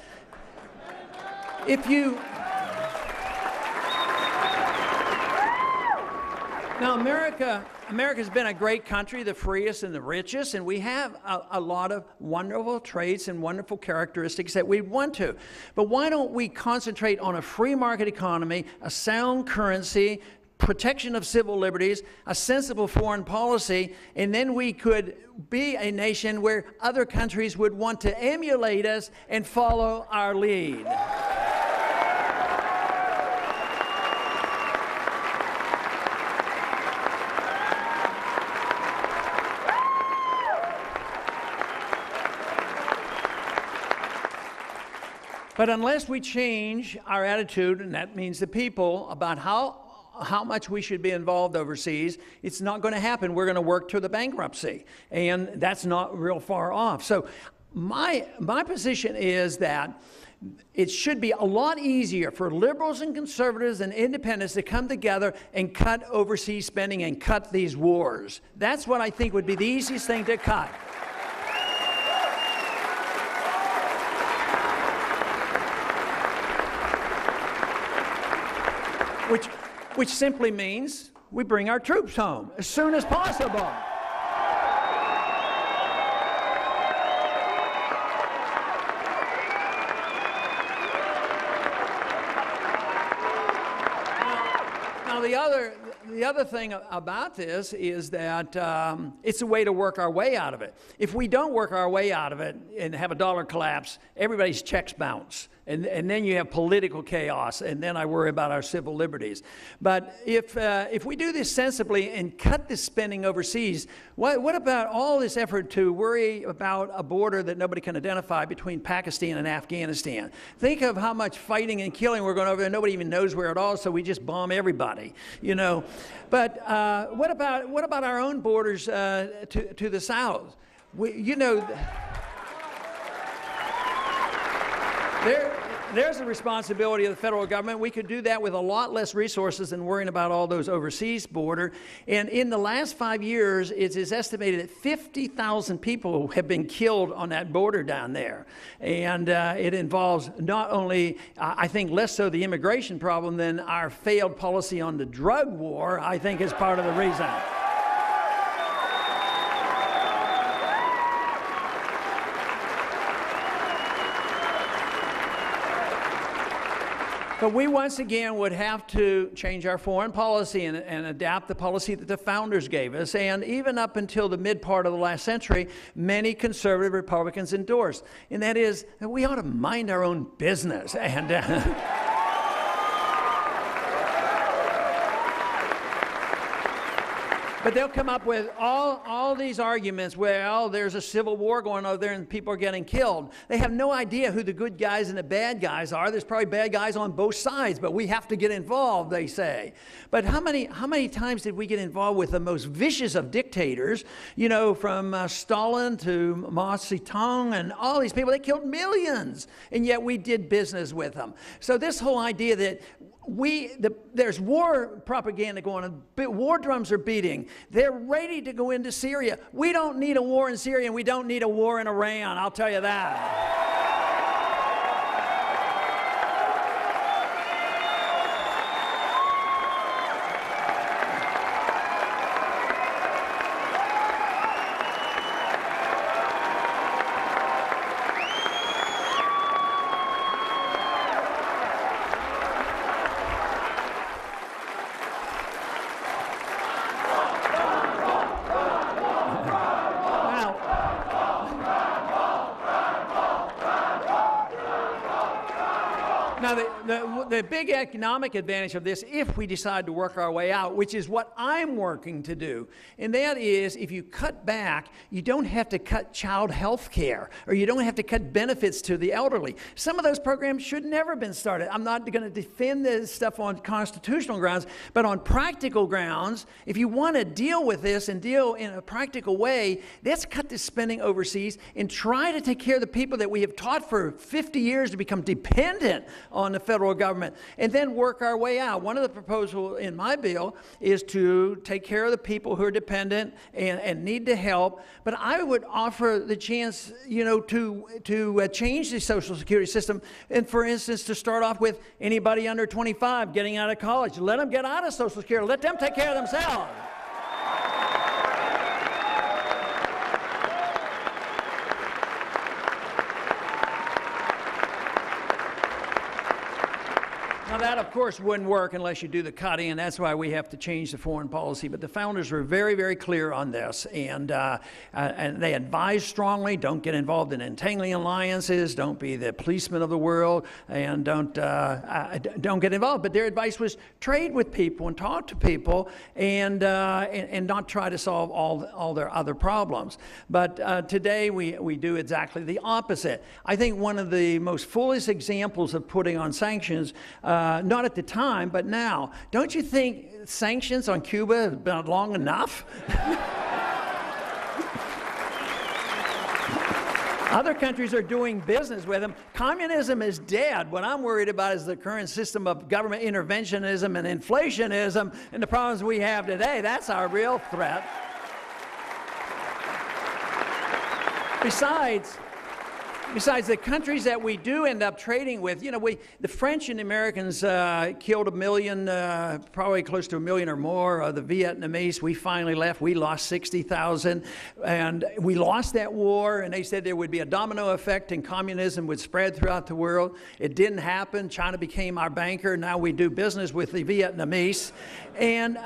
Now, America's been a great country, the freest and the richest, and we have a lot of wonderful traits and wonderful characteristics that we want to. But why don't we concentrate on a free market economy, a sound currency, protection of civil liberties, a sensible foreign policy, and then we could be a nation where other countries would want to emulate us and follow our lead. But unless we change our attitude, and that means the people, about how much we should be involved overseas, it's not going to happen. We're going to work to the bankruptcy, and that's not real far off. So my position is that it should be a lot easier for liberals and conservatives and independents to come together and cut overseas spending and cut these wars. That's what I think would be the easiest thing to cut. Which simply means we bring our troops home as soon as possible. Now the other thing about this is that it's a way to work our way out of it. If we don't work our way out of it and have a dollar collapse, everybody's checks bounce. And then you have political chaos, and then I worry about our civil liberties. But if we do this sensibly and cut this spending overseas, what about all this effort to worry about a border that nobody can identify between Pakistan and Afghanistan? Think of how much fighting and killing we're going over there. Nobody even knows where at all, so we just bomb everybody, you know. But what about our own borders to the south? There's a responsibility of the federal government. We could do that with a lot less resources than worrying about all those overseas border. And in the last 5 years, it is estimated that 50,000 people have been killed on that border down there. And it involves not only, I think, less so the immigration problem than our failed policy on the drug war, I think, is part of the reason. But we once again would have to change our foreign policy and adapt the policy that the founders gave us. And even up until the mid part of the last century, many conservative Republicans endorsed. And that is that we ought to mind our own business. And but they'll come up with all these arguments. Well, there's a civil war going on there and people are getting killed. They have no idea who the good guys and the bad guys are. There's probably bad guys on both sides, but we have to get involved, they say. But how many times did we get involved with the most vicious of dictators? You know, from Stalin to Mao Zedong and all these people, they killed millions, and yet we did business with them. So this whole idea that there's war propaganda going on. War drums are beating. They're ready to go into Syria. We don't need a war in Syria, and we don't need a war in Iran, I'll tell you that. Now, the big economic advantage of this, if we decide to work our way out, which is what I'm working to do, and that is if you cut back, you don't have to cut child health care, or you don't have to cut benefits to the elderly. Some of those programs should never have been started. I'm not going to defend this stuff on constitutional grounds, but on practical grounds, if you want to deal with this and deal in a practical way, let's cut the spending overseas and try to take care of the people that we have taught for 50 years to become dependent on the federal government, and then work our way out. One of the proposals in my bill is to take care of the people who are dependent and need the help, but I would offer the chance, you know, to change the Social Security system, and for instance, to start off with anybody under 25 getting out of college. Let them get out of Social Security. Let them take care of themselves. Now that, of course, wouldn't work unless you do the cutting, and that's why we have to change the foreign policy. But the founders were very, very clear on this, and they advised strongly, don't get involved in entangling alliances, don't be the policeman of the world, and don't get involved. But their advice was trade with people and talk to people, and not try to solve all their other problems. But today we do exactly the opposite. I think one of the most foolish examples of putting on sanctions, not at the time, but now. Don't you think sanctions on Cuba have been long enough? Other countries are doing business with them. Communism is dead. What I'm worried about is the current system of government interventionism and inflationism and the problems we have today. That's our real threat. Besides the countries that we do end up trading with, you know, the French and the Americans killed 1 million, probably close to 1 million or more of the Vietnamese. We finally left. We lost 60,000, and we lost that war, and they said there would be a domino effect and communism would spread throughout the world. It didn't happen. China became our banker. Now we do business with the Vietnamese. And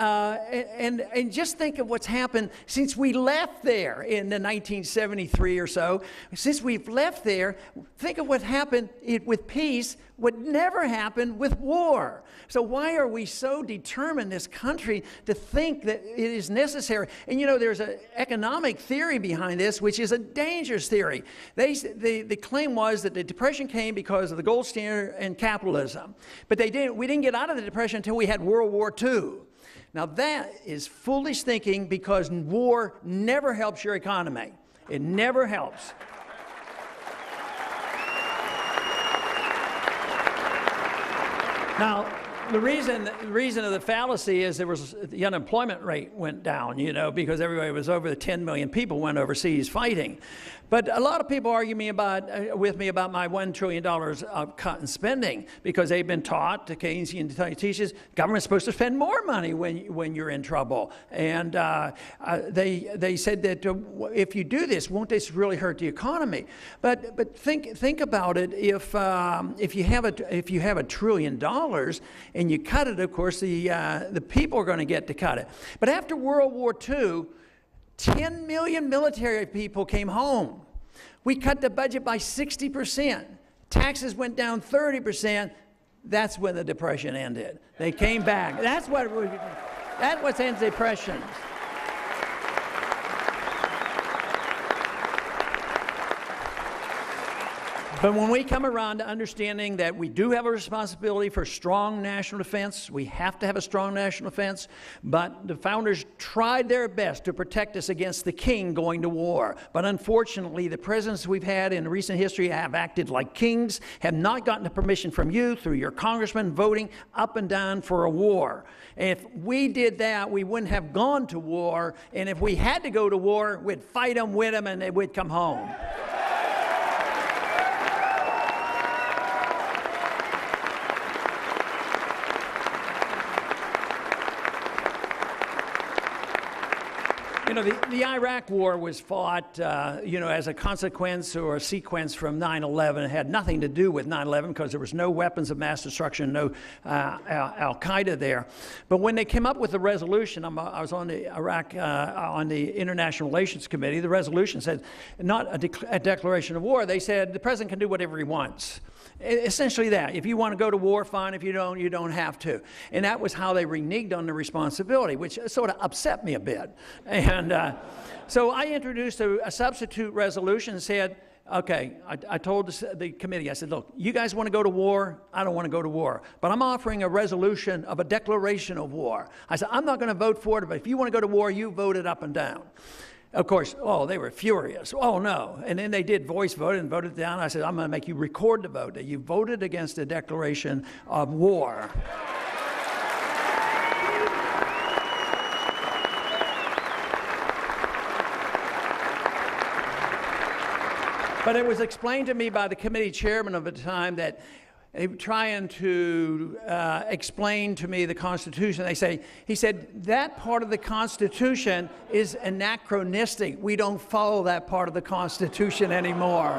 just think of what's happened since we left there in the 1973 or so. Since we've left there, think of what happened with peace, what never happened with war. So why are we so determined, this country, to think that it is necessary? And you know, there's an economic theory behind this, which is a dangerous theory. The claim was that the Depression came because of the gold standard and capitalism. But we didn't get out of the Depression until we had World War II. Now that is foolish thinking, because war never helps your economy. It never helps. the reason of the fallacy is the unemployment rate went down, you know, because everybody was over the 10 million people went overseas fighting. But a lot of people argue with me about my $1 trillion of cut in spending because they've been taught, the Keynesian teaches, government's supposed to spend more money when you're in trouble. And they said that if you do this, won't this really hurt the economy? But think about it. If you have $1 trillion and you cut it, of course the people are going to get to cut it. But after World War II, 10 million military people came home. We cut the budget by 60%. Taxes went down 30%. That's when the Depression ended. They came back. That's what ends depressions. But when we come around to understanding that we do have a responsibility for strong national defense, we have to have a strong national defense, but the founders tried their best to protect us against the king going to war. But unfortunately, the presidents we've had in recent history have acted like kings, have not gotten the permission from you through your congressmen voting up and down for a war. And if we did that, we wouldn't have gone to war, and if we had to go to war, we'd fight them, win them, and they would come home. You know, the Iraq War was fought, you know, as a consequence or a sequence from 9/11. It had nothing to do with 9/11 because there was no weapons of mass destruction, no Al-Qaeda there. But when they came up with the resolution, I was on the Iraq, on the International Relations Committee, the resolution said not a declaration of war. They said the president can do whatever he wants. Essentially that. If you want to go to war, fine. If you don't have to. And that was how they reneged on the responsibility, which sort of upset me a bit. And so I introduced a substitute resolution and said, okay, I told the committee, I said, look, you guys want to go to war? I don't want to go to war. But I'm offering a resolution of a declaration of war. I said, I'm not going to vote for it, but if you want to go to war, you vote it up and down. Of course, oh, they were furious. Oh, no. And then they did voice vote and voted down. I said, I'm going to make you record the vote that you voted against a declaration of war. But it was explained to me by the committee chairman of the time that they were trying to explain to me the Constitution. He said, that part of the Constitution is anachronistic. We don't follow that part of the Constitution anymore.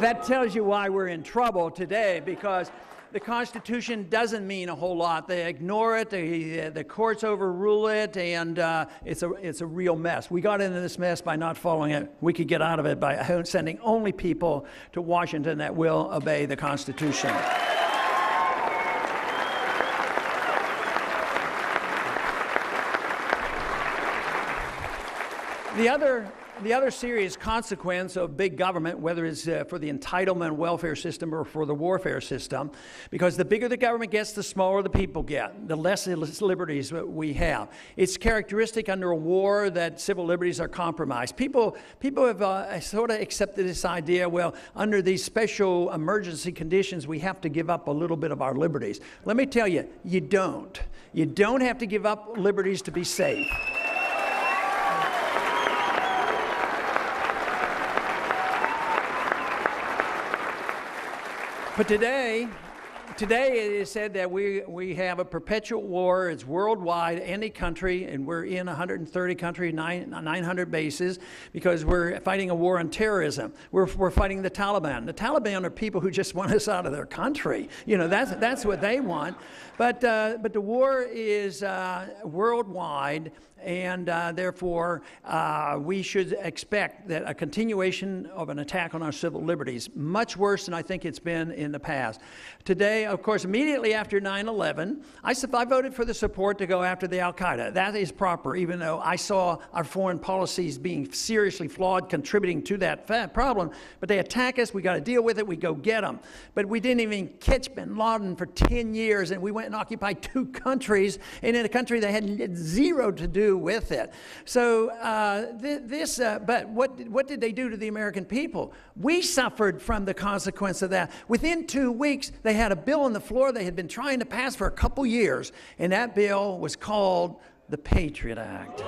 That tells you why we're in trouble today, because the Constitution doesn't mean a whole lot. They ignore it, the courts overrule it, and it's a real mess. We got into this mess by not following it. We could get out of it by sending only people to Washington that will obey the Constitution. The other serious consequence of big government, whether it's for the entitlement welfare system or for the warfare system, because the bigger the government gets, the smaller the people get, the less liberties we have. It's characteristic under a war that civil liberties are compromised. People have sort of accepted this idea, well, under these special emergency conditions, we have to give up a little bit of our liberties. Let me tell you, you don't. You don't have to give up liberties to be safe. But today it is said that we have a perpetual war. It's worldwide, any country, and we're in 130 countries, 900 bases, because we're fighting a war on terrorism. We're fighting the Taliban. The Taliban are people who just want us out of their country. You know, that's what they want. But the war is worldwide. And therefore, we should expect that a continuation of an attack on our civil liberties, much worse than I think it's been in the past. Today, of course, immediately after 9/11, I voted for the support to go after the Al-Qaeda. That is proper, even though I saw our foreign policies being seriously flawed, contributing to that problem. But they attack us, we got to deal with it, we go get them. But we didn't even catch bin Laden for 10 years, and we went and occupied 2 countries, and in a country that had zero to do with it. So but what did they do to the American people? We suffered from the consequence of that. Within 2 weeks, they had a bill on the floor they had been trying to pass for a couple years, and that bill was called the Patriot Act.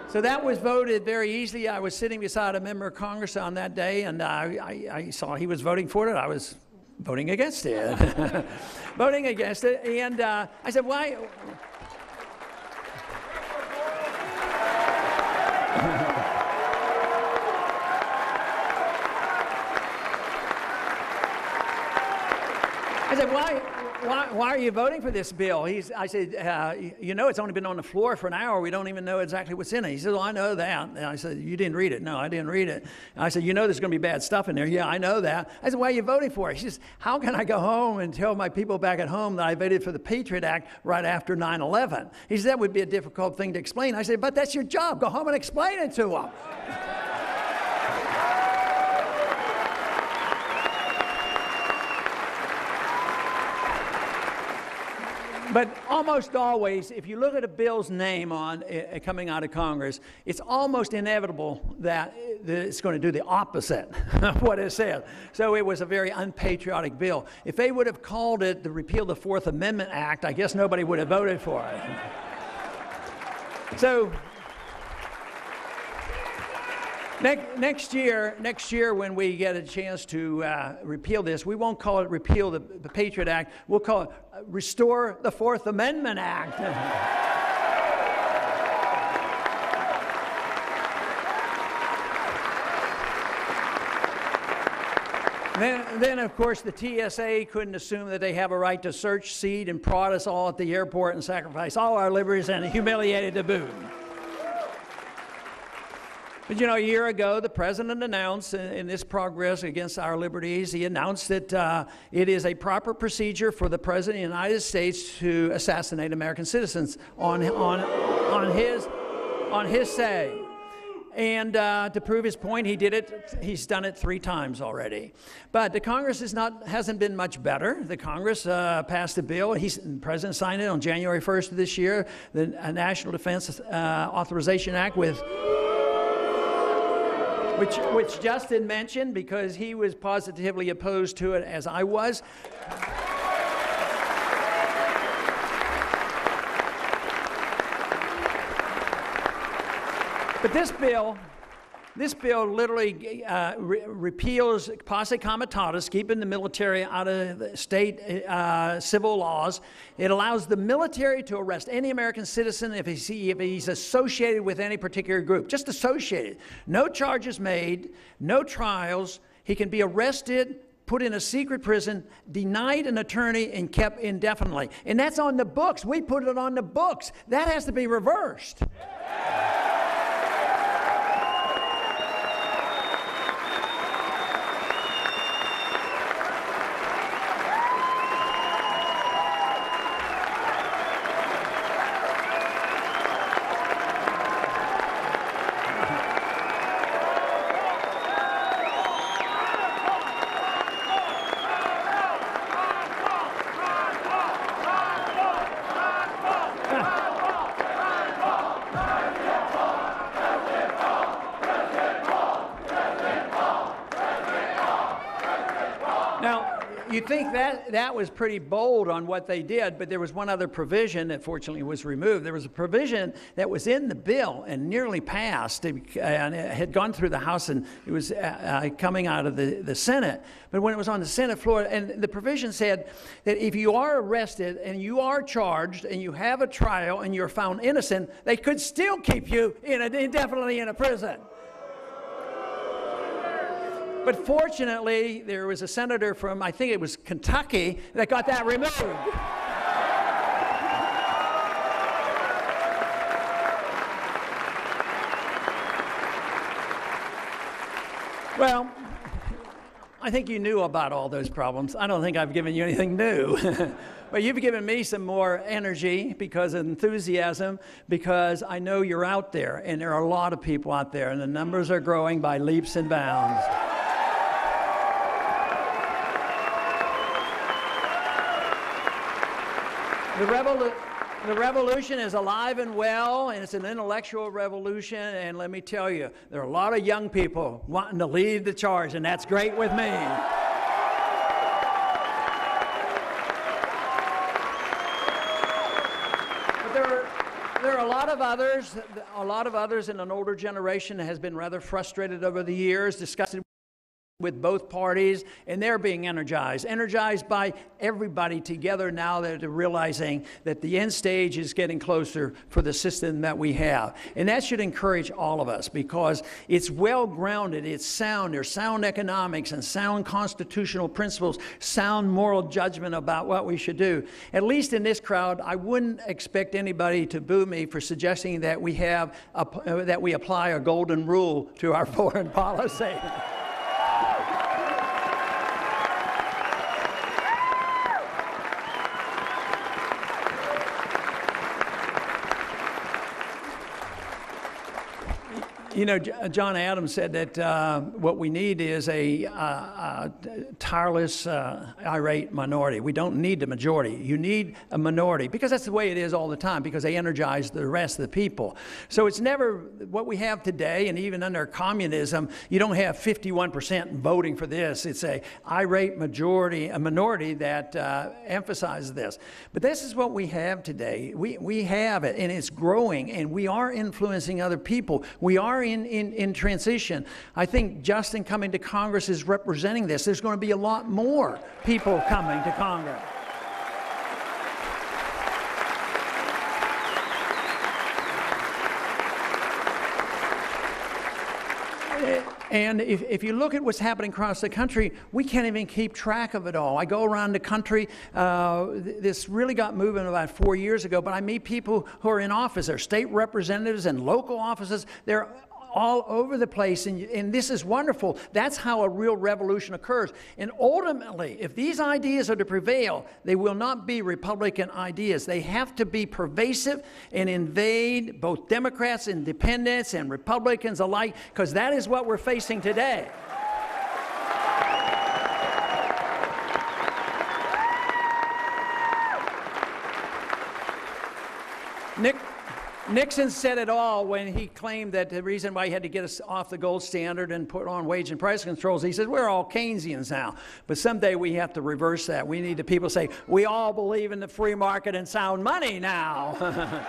So that was voted very easily. I was sitting beside a member of Congress on that day, and I saw he was voting for it. I was voting against it. Voting against it. And I said, why? I said, why are you voting for this bill? I said, you know, it's only been on the floor for an hour. We don't even know exactly what's in it. He said, well, I know that. And I said, you didn't read it? No, I didn't read it. And I said, you know there's going to be bad stuff in there. Yeah, I know that. I said, why are you voting for it? He says, how can I go home and tell my people back at home that I voted for the Patriot Act right after 9/11? He said, that would be a difficult thing to explain. I said, but that's your job. Go home and explain it to them. But almost always, if you look at a bill's name on coming out of Congress, it's almost inevitable that it's going to do the opposite of what it says. So it was a very unpatriotic bill. If they would have called it the Repeal the Fourth Amendment Act, I guess nobody would have voted for it. So next year when we get a chance to repeal this, we won't call it Repeal the Patriot Act. We'll call it Restore the Fourth Amendment Act. Then, of course, the TSA couldn't assume that they have a right to search, seat, and prod us all at the airport and sacrifice all our liberties and humiliate to boot. But, you know, a year ago, the president announced in this progress against our liberties, he announced that it is a proper procedure for the president of the United States to assassinate American citizens on his say. And to prove his point, he did it. He's done it 3 times already. But the Congress hasn't been much better. The Congress passed a bill. The president signed it on January 1st of this year, the National Defense Authorization Act which Justin mentioned because he was positively opposed to it as I was. But this bill literally repeals posse comitatus, keeping the military out of the state civil laws. It allows the military to arrest any American citizen if he's associated with any particular group, just associated. No charges made, no trials. He can be arrested, put in a secret prison, denied an attorney, and kept indefinitely. And that's on the books. We put it on the books. That has to be reversed. You'd think that was pretty bold on what they did, but there was one other provision that fortunately was removed. There was a provision that was in the bill and nearly passed, and it had gone through the House, and it was coming out of the Senate. But when it was on the Senate floor, and the provision said that if you are arrested and you are charged and you have a trial and you're found innocent, they could still keep you indefinitely in a prison. But fortunately, there was a senator from, I think it was Kentucky, that got that removed. Well, I think you knew about all those problems. I don't think I've given you anything new. But you've given me some more energy because of enthusiasm, because I know you're out there, and there are a lot of people out there, and the numbers are growing by leaps and bounds. The revolution is alive and well, and it's an intellectual revolution, and let me tell you, there are a lot of young people wanting to lead the charge, and that's great with me. But there are a lot of others in an older generation that has been rather frustrated over the years, disgusted with both parties, and they're being energized by everybody together now that they're realizing that the end stage is getting closer for the system that we have. And that should encourage all of us because it's well-grounded, it's sound, there's sound economics and sound constitutional principles, sound moral judgment about what we should do. At least in this crowd, I wouldn't expect anybody to boo me for suggesting that we apply a golden rule to our foreign policy. You know, John Adams said that what we need is a tireless, irate minority. We don't need the majority. You need a minority because that's the way it is all the time because they energize the rest of the people. So it's never what we have today, and even under communism, you don't have 51% voting for this. It's a irate majority, a minority that emphasizes this. But this is what we have today. We have it, and it's growing, and we are influencing other people. We are in transition. I think Justin coming to Congress is representing this. There's going to be a lot more people coming to Congress. And if you look at what's happening across the country, we can't even keep track of it all. I go around the country. This really got moving about 4 years ago, but I meet people who are in office. They're state representatives and local offices. They're all over the place, and this is wonderful. That's how a real revolution occurs. And ultimately, if these ideas are to prevail, they will not be Republican ideas. They have to be pervasive and invade both Democrats, independents, and Republicans alike, because that is what we're facing today. Nixon said it all when he claimed that the reason why he had to get us off the gold standard and put on wage and price controls, he said, we're all Keynesians now. But someday we have to reverse that. We need the people to say, we all believe in the free market and sound money now.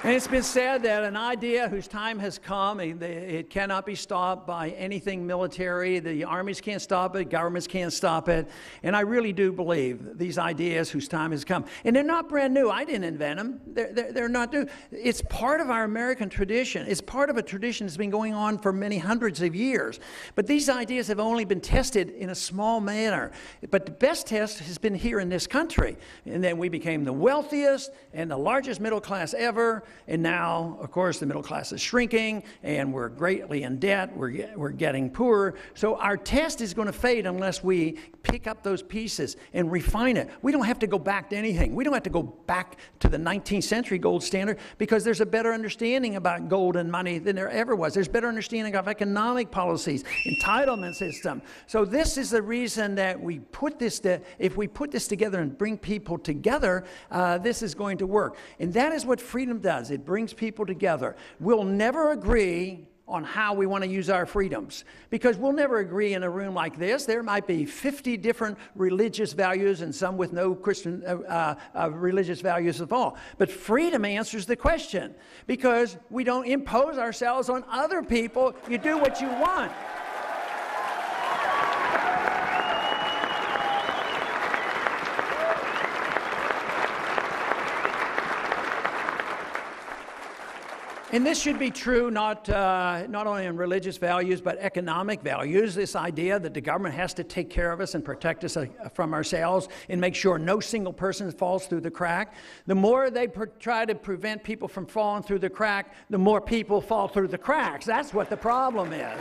And it's been said that an idea whose time has come, it cannot be stopped by anything military. The armies can't stop it, governments can't stop it. And I really do believe these ideas whose time has come. And they're not brand new. I didn't invent them. They're not new. It's part of our American tradition. It's part of a tradition that's been going on for many hundreds of years. But these ideas have only been tested in a small manner. But the best test has been here in this country. And then we became the wealthiest and the largest middle class ever. And now, of course, the middle class is shrinking, and we're greatly in debt. We're getting poorer. So our test is going to fade unless we pick up those pieces and refine it. We don't have to go back to anything. We don't have to go back to the 19th century gold standard because there's a better understanding about gold and money than there ever was. There's better understanding of economic policies, entitlement system. So this is the reason that we put this, if we put this together and bring people together, this is going to work. And that is what freedom does. It brings people together. We'll never agree on how we want to use our freedoms because we'll never agree in a room like this. There might be 50 different religious values and some with no Christian religious values at all. But freedom answers the question because we don't impose ourselves on other people. You do what you want. And this should be true not only in religious values, but economic values. This idea that the government has to take care of us and protect us from ourselves and make sure no single person falls through the crack. The more they try to prevent people from falling through the crack, the more people fall through the cracks. That's what the problem is.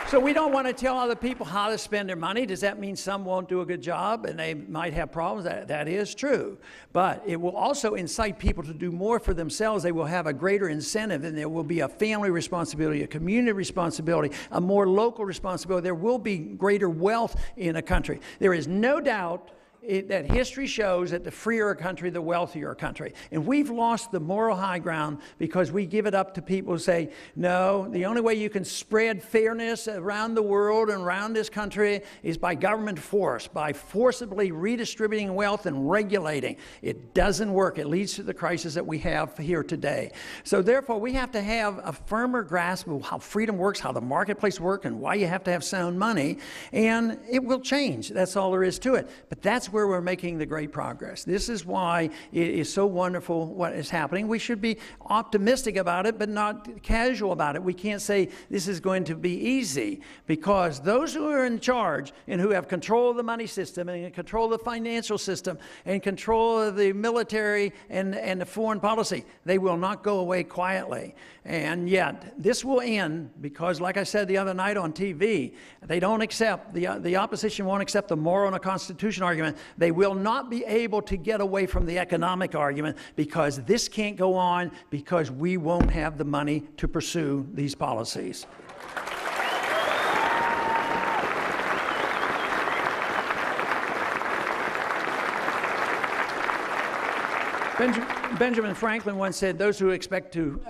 So we don't want to tell other people how to spend their money. Does that mean some won't do a good job and they might have problems? That is true. But it will also incite people to do more for themselves. They will have a greater incentive, and there will be a family responsibility, a community responsibility, a more local responsibility. There will be greater wealth in a country. There is no doubt that history shows that the freer a country, the wealthier a country. And we've lost the moral high ground because we give it up to people who say, no, the only way you can spread fairness around the world and around this country is by government force, by forcibly redistributing wealth and regulating. It doesn't work. It leads to the crisis that we have here today. So therefore, we have to have a firmer grasp of how freedom works, how the marketplace works, and why you have to have sound money. And it will change. That's all there is to it. But that's where we're making the great progress. This is why it is so wonderful what is happening. We should be optimistic about it, but not casual about it. We can't say this is going to be easy, because those who are in charge and who have control of the money system and control of the financial system and control of the military and the foreign policy, they will not go away quietly. And yet, this will end because, like I said the other night on TV, they don't accept, the opposition won't accept the moral and the Constitution argument. They will not be able to get away from the economic argument, because this can't go on because we won't have the money to pursue these policies. Benjamin Franklin once said, those who expect to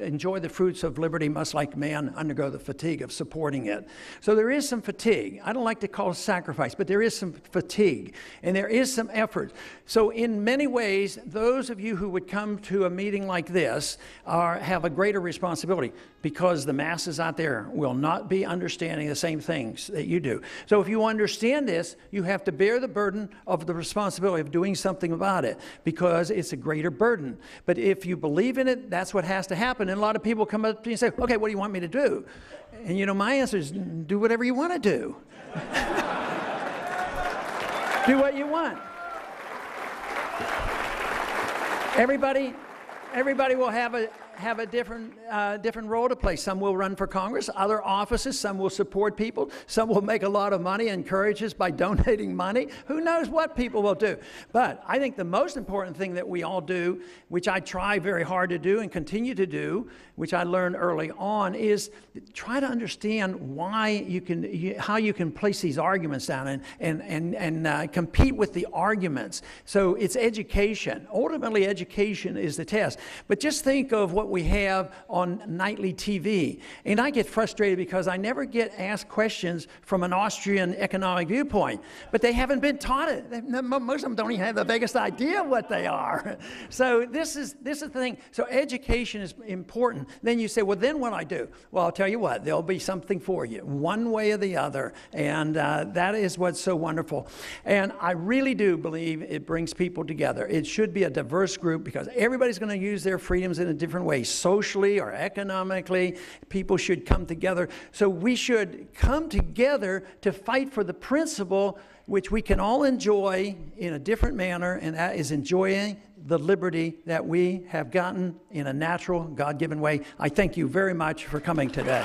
enjoy the fruits of liberty must, like man, undergo the fatigue of supporting it. So there is some fatigue. I don't like to call it sacrifice, but there is some fatigue, and there is some effort. So in many ways, those of you who would come to a meeting like this have a greater responsibility, because the masses out there will not be understanding the same things that you do. So if you understand this, you have to bear the burden of the responsibility of doing something about it, because it's a greater burden. But if you believe in it, that's what has to happen. And a lot of people come up to you and say, okay, what do you want me to do? And you know, my answer is, do whatever you want to do. Do what you want. Everybody will have a different role to play. Some will run for Congress, other offices, some will support people, some will make a lot of money, encourage us by donating money. Who knows what people will do? But I think the most important thing that we all do, which I try very hard to do and continue to do, which I learned early on, is try to understand how you can place these arguments down and compete with the arguments. So it's education. Ultimately, education is the test. But just think of what we have on nightly TV. And I get frustrated because I never get asked questions from an Austrian economic viewpoint. But they haven't been taught it. Most of them don't even have the biggest idea what they are. So this is the thing. So education is important. Then you say, well, then what do I do? Well, I'll tell you what, there'll be something for you, one way or the other. And that is what's so wonderful. And I really do believe it brings people together. It should be a diverse group, because everybody's going to use their freedoms in a different way, socially or economically. People should come together. So we should come together to fight for the principle which we can all enjoy in a different manner, and that is enjoying the liberty that we have gotten in a natural, God-given way. I thank you very much for coming today.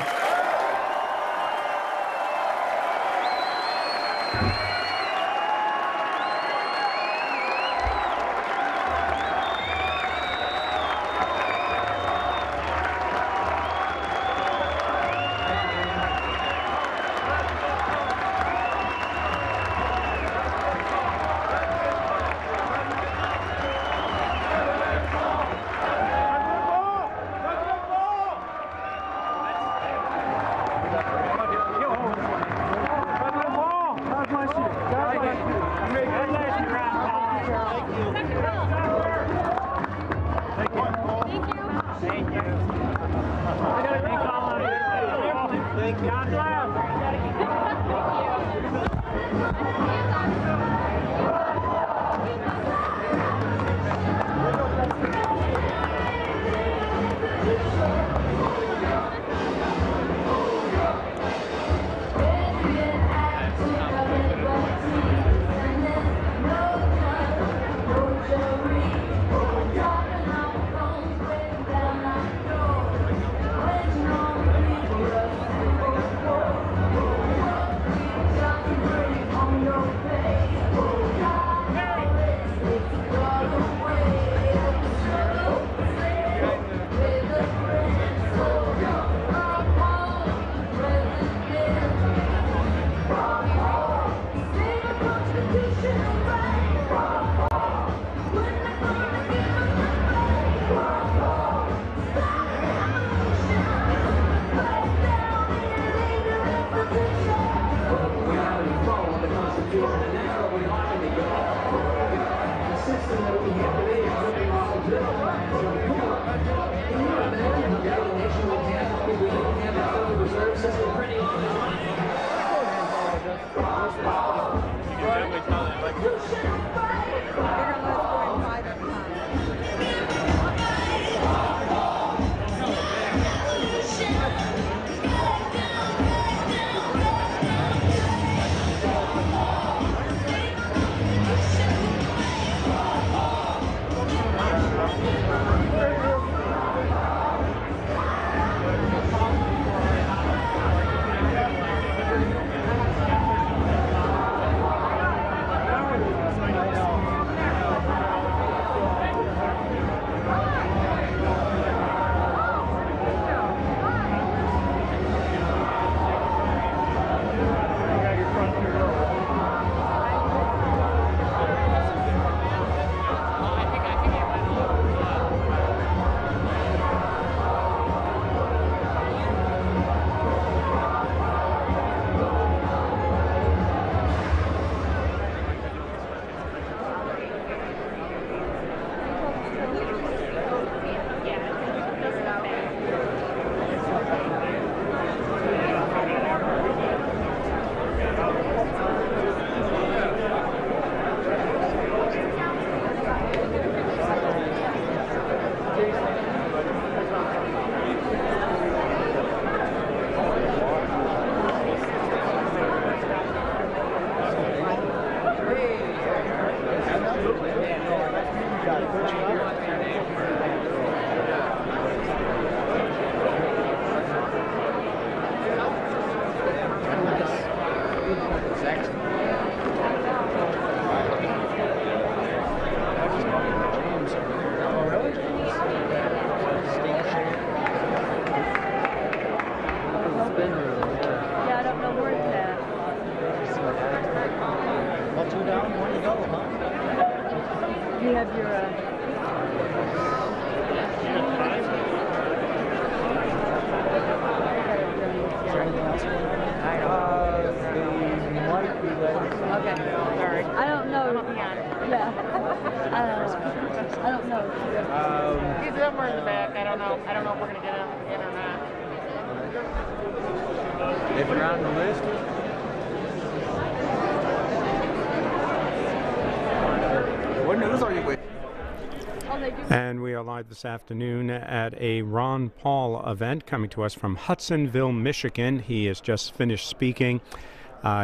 Yeah, I don't know where it's at. Well, two down, one to go, huh? You have your, Okay. Sorry. I don't know. Yeah. I don't know. He's somewhere in the back. I don't know. I don't know if we're gonna get him in or not. If you're on the list. What news are you with? And we are live this afternoon at a Ron Paul event coming to us from Hudsonville, Michigan. He has just finished speaking.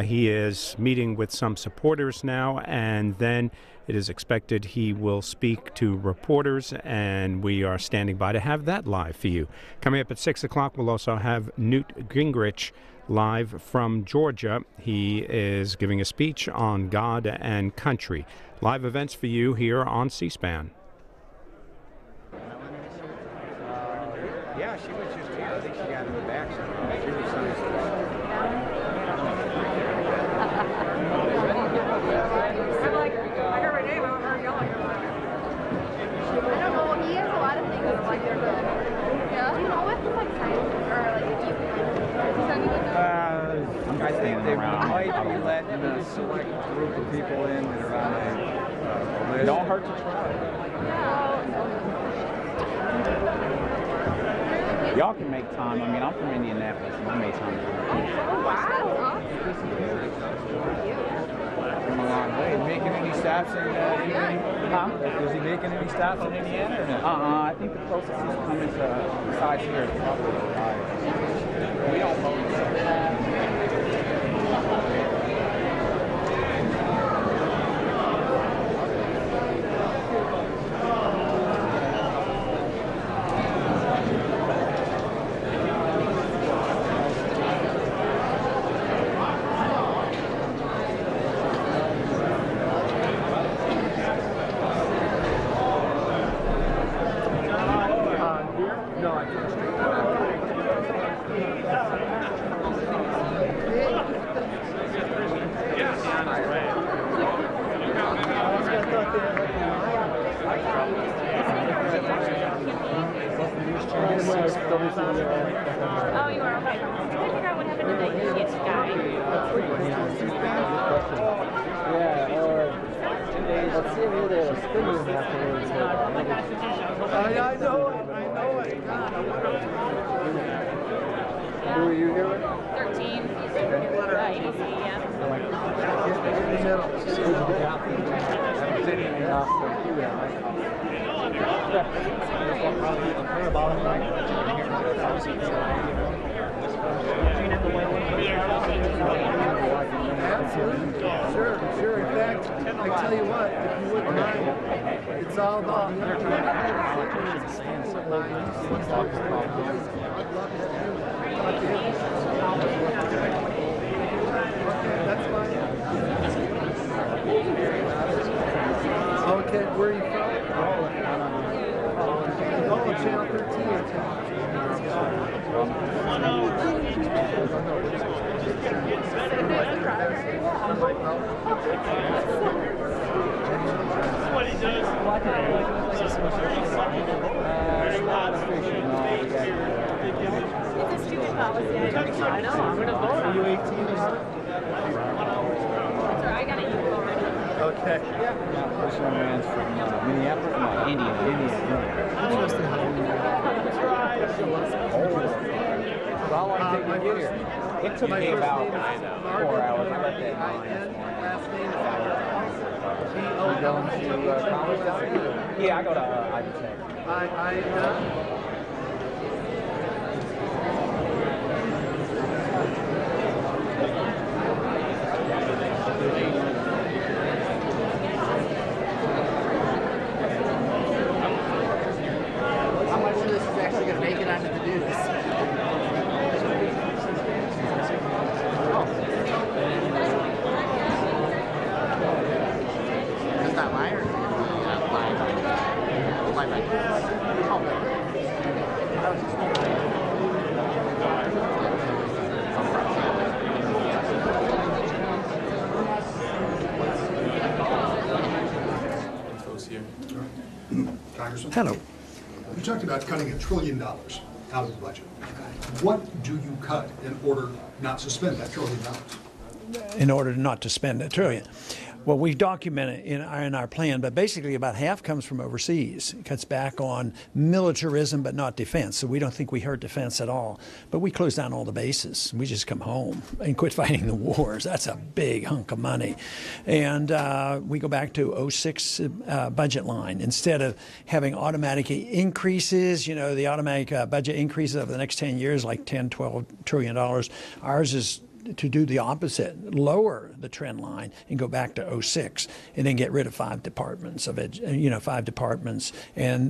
He is meeting with some supporters now, and then it is expected he will speak to reporters, and we are standing by to have that live for you. Coming up at 6 o'clock, we'll also have Newt Gingrich live from Georgia. He is giving a speech on God and country. Live events for you here on C-SPAN. Yeah, she was just here. I think she got in the back somewhere. She was nice. I'm like, I got my name. I'm already yelling. I don't know. He has a lot of things that like they're good. Yeah. Do you know if it's like science or like I think they might be letting a select group of people in that are on a list. Don't hurt to try. Y'all can make time. I mean, I'm from Indianapolis, and I made time. Oh, wow. From a long way. Making any stops in Indiana? Huh? Is he making any stops in Indiana or no? I think the closest he's coming to besides here is probably Ohio. We don't vote. Oh, you are okay. I'm trying to figure out what happened to the Yes guy. Yeah, or let's see who they're spinning afterwards. I know it. Who are you here with? 13. ABC, yeah. Absolutely. Sure. In fact, I tell you what, if you wouldn't mind, it's all about I'd love to have you talk to him. Okay, that's fine. Okay, where are you from? Oh, Channel 13. What he does. It's a stupid policy. I know. I'm going to vote on it. Are you 18? Sir, I got a youth already. Okay. This one man's from Minneapolis? No, Indiana. Interesting how How long did it take you to get here? It took me about 4 hours. I got that in last name You going to college down here? Yeah, I go to Ivy Tech. How much of this is actually going to make it onto the news? Is that mine or is it going to be live? Congressman? Hello. You talked about cutting $1 trillion out of the budget. What do you cut in order not to spend that $1 trillion? In order not to spend $1 trillion. Well, we document it in our plan, but basically about half comes from overseas. It cuts back on militarism, but not defense. So we don't think we hurt defense at all. But we close down all the bases. We just come home and quit fighting the wars. That's a big hunk of money. And we go back to 06 budget line. Instead of having automatic increases, you know, the automatic budget increases over the next 10 years, like $10, $12 trillion, ours is to do the opposite, lower the trend line and go back to 06 and then get rid of 5 departments of and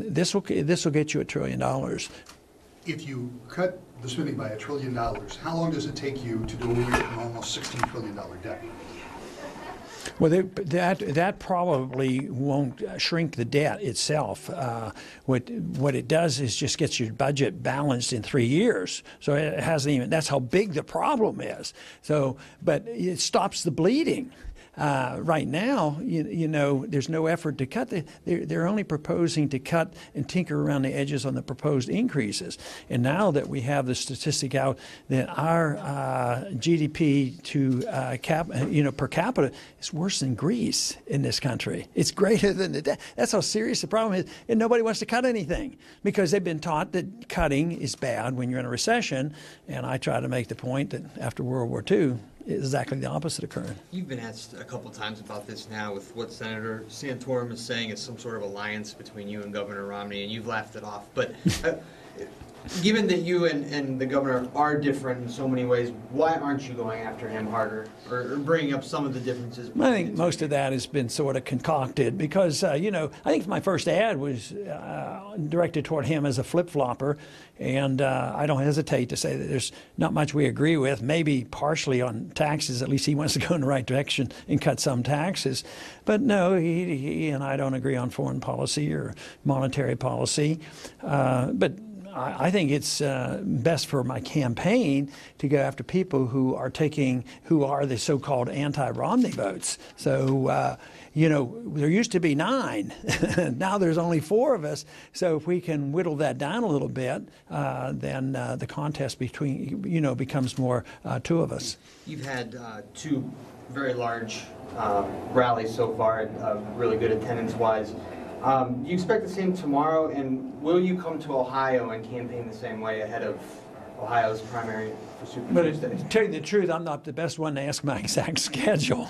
this will get you $1 trillion. If you cut the spending by $1 trillion, how long does it take you to do away with an almost $16 trillion debt? Well, that probably won't shrink the debt itself. What it does is just gets your budget balanced in 3 years. So it hasn't even. That's how big the problem is. So, but it stops the bleeding. Right now, you know, there's no effort to cut. They're only proposing to cut and tinker around the edges on the proposed increases. And now that we have the statistic out that our GDP to per capita is worse than Greece in this country. It's greater than the debt. That's how serious the problem is. And nobody wants to cut anything because they've been taught that cutting is bad when you're in a recession. And I try to make the point that after World War II, exactly the opposite occurred. You've been asked a couple times about this now with what Senator Santorum is saying is some sort of alliance between you and Governor Romney, and you've laughed it off. But given that you and the governor are different in so many ways, why aren't you going after him harder or bringing up some of the differences? I think most of that has been sort of concocted because, you know, I think my first ad was directed toward him as a flip-flopper, and I don't hesitate to say that there's not much we agree with, maybe partially on taxes. At least he wants to go in the right direction and cut some taxes. But no, he and I don't agree on foreign policy or monetary policy. But I think it's best for my campaign to go after people who are the so-called anti-Romney votes. So, you know, there used to be 9. Now there's only 4 of us. So if we can whittle that down a little bit, then the contest between, you know, becomes more 2 of us. You've had 2 very large rallies so far, really good attendance-wise. Do you expect the same tomorrow, and will you come to Ohio and campaign the same way ahead of Ohio's primary for Super But Tuesday. to tell you the truth, I'm not the best one to ask my exact schedule.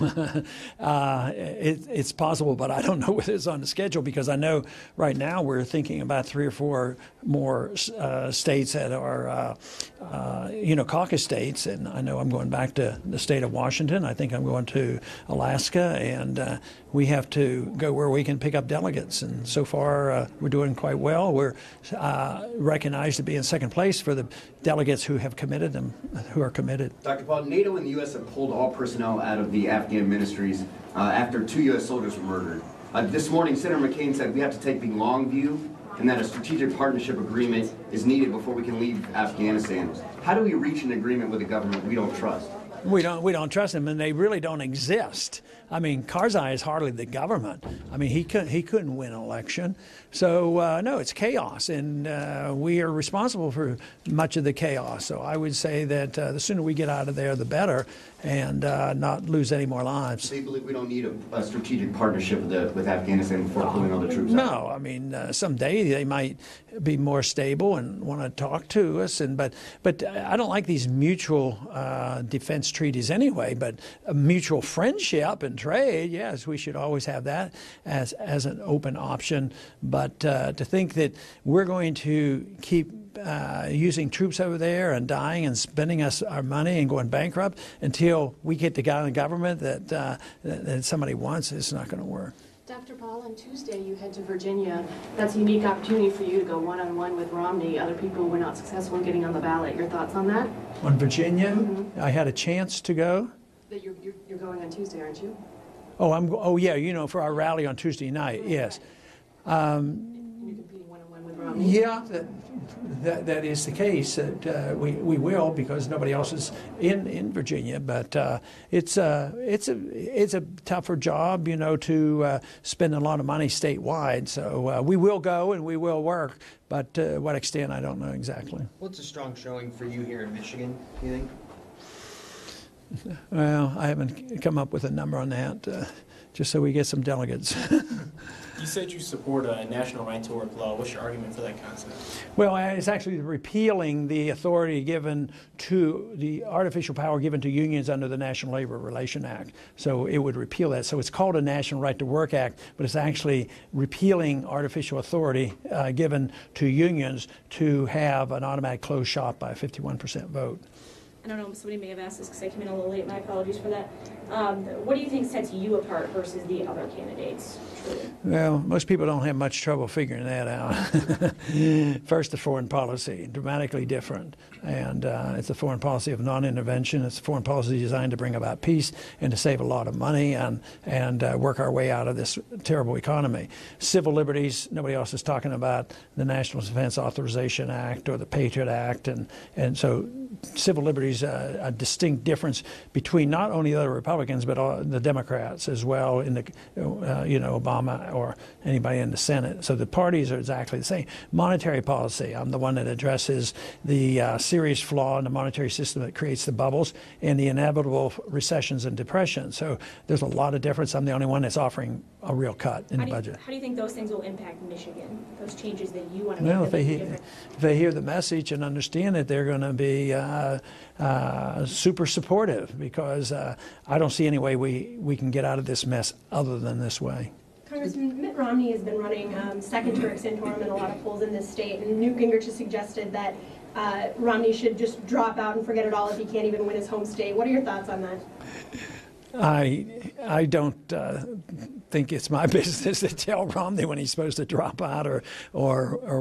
It's possible, but I don't know whether it's on the schedule because I know right now we're thinking about 3 or 4 more states that are, caucus states. And I know I'm going back to the state of Washington. I think I'm going to Alaska, and we have to go where we can pick up delegates. And so far, we're doing quite well. We're recognized to be in second place for the delegates who have committed them, who are committed. Dr. Paul, NATO and the U.S. have pulled all personnel out of the Afghan ministries after 2 U.S. soldiers were murdered. This morning, Senator McCain said we have to take the long view and that a strategic partnership agreement is needed before we can leave Afghanistan. How do we reach an agreement with a government we don't trust? We don't trust them, and they really don't exist. I mean, Karzai is hardly the government. I mean, he couldn't win an election. So, no, it's chaos, and we are responsible for much of the chaos. So I would say that the sooner we get out of there, the better, and not lose any more lives. So you believe we don't need a strategic partnership with Afghanistan before pulling all the troops out? No, I mean, someday they might be more stable and want to talk to us, but I don't like these mutual defense treaties anyway, but a mutual friendship and trade, yes, we should always have that as an open option. But to think that we're going to keep using troops over there and dying and spending our money and going bankrupt until we get the guy in the government that somebody wants, it's not going to work. Dr. Paul, on Tuesday you head to Virginia. That's a unique opportunity for you to go one-on-one with Romney. Other people were not successful in getting on the ballot. Your thoughts on that? On Virginia, I had a chance to go. That you're going on Tuesday, aren't you? Oh yeah, for our rally on Tuesday night, yes. You're competing one-on-one with Romney? Yeah, that is the case. That we will, because nobody else is in Virginia. But it's a tougher job, to spend a lot of money statewide. So we will go and we will work. But to what extent, I don't know exactly. What's a strong showing for you here in Michigan, do you think? Well, I haven't come up with a number on that, just so we get some delegates. You said you support a national right to work law. What's your argument for that concept? Well, it's actually repealing the authority given to the artificial power given to unions under the National Labor Relations Act. So it would repeal that. So it's called a National Right to Work Act, but it's actually repealing artificial authority given to unions to have an automatic closed shop by a 51% vote. I don't know, somebody may have asked this because I came in a little late, my apologies for that. What do you think sets you apart versus the other candidates? Truly? Well, most people don't have much trouble figuring that out. First, the foreign policy, dramatically different. And it's a foreign policy of non-intervention. It's a foreign policy designed to bring about peace and to save a lot of money and work our way out of this terrible economy. Civil liberties, nobody else is talking about the National Defense Authorization Act or the Patriot Act. And so civil liberties, a distinct difference between not only the other Republicans, but the Democrats as well, in the, Obama or anybody in the Senate. So the parties are exactly the same. Monetary policy, I'm the one that addresses the serious flaw in the monetary system that creates the bubbles and the inevitable recessions and depressions. So there's a lot of difference. I'm the only one that's offering a real cut in the budget. How do you think those things will impact Michigan, those changes that you want to make? Well, if they hear the message and understand it, they're going to be super supportive, because I don't see any way we can get out of this mess other than this way. Congressman, Mitt Romney has been running second to Rick Santorum in a lot of polls in this state, and Newt Gingrich has suggested that Romney should just drop out and forget it all if he can't even win his home state. What are your thoughts on that? I don't think it's my business to tell Romney when he's supposed to drop out or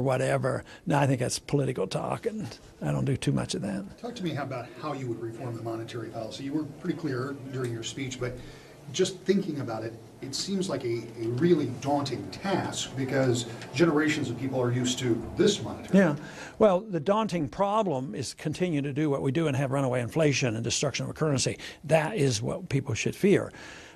whatever. No, I think that's political talk, and I don't do too much of that. Talk to me about how you would reform the monetary policy. You were pretty clear during your speech, but just thinking about it, it seems like a really daunting task, because generations of people are used to this monetary. Yeah. Well, the daunting problem is continue to do what we do and have runaway inflation and destruction of a currency. That is what people should fear.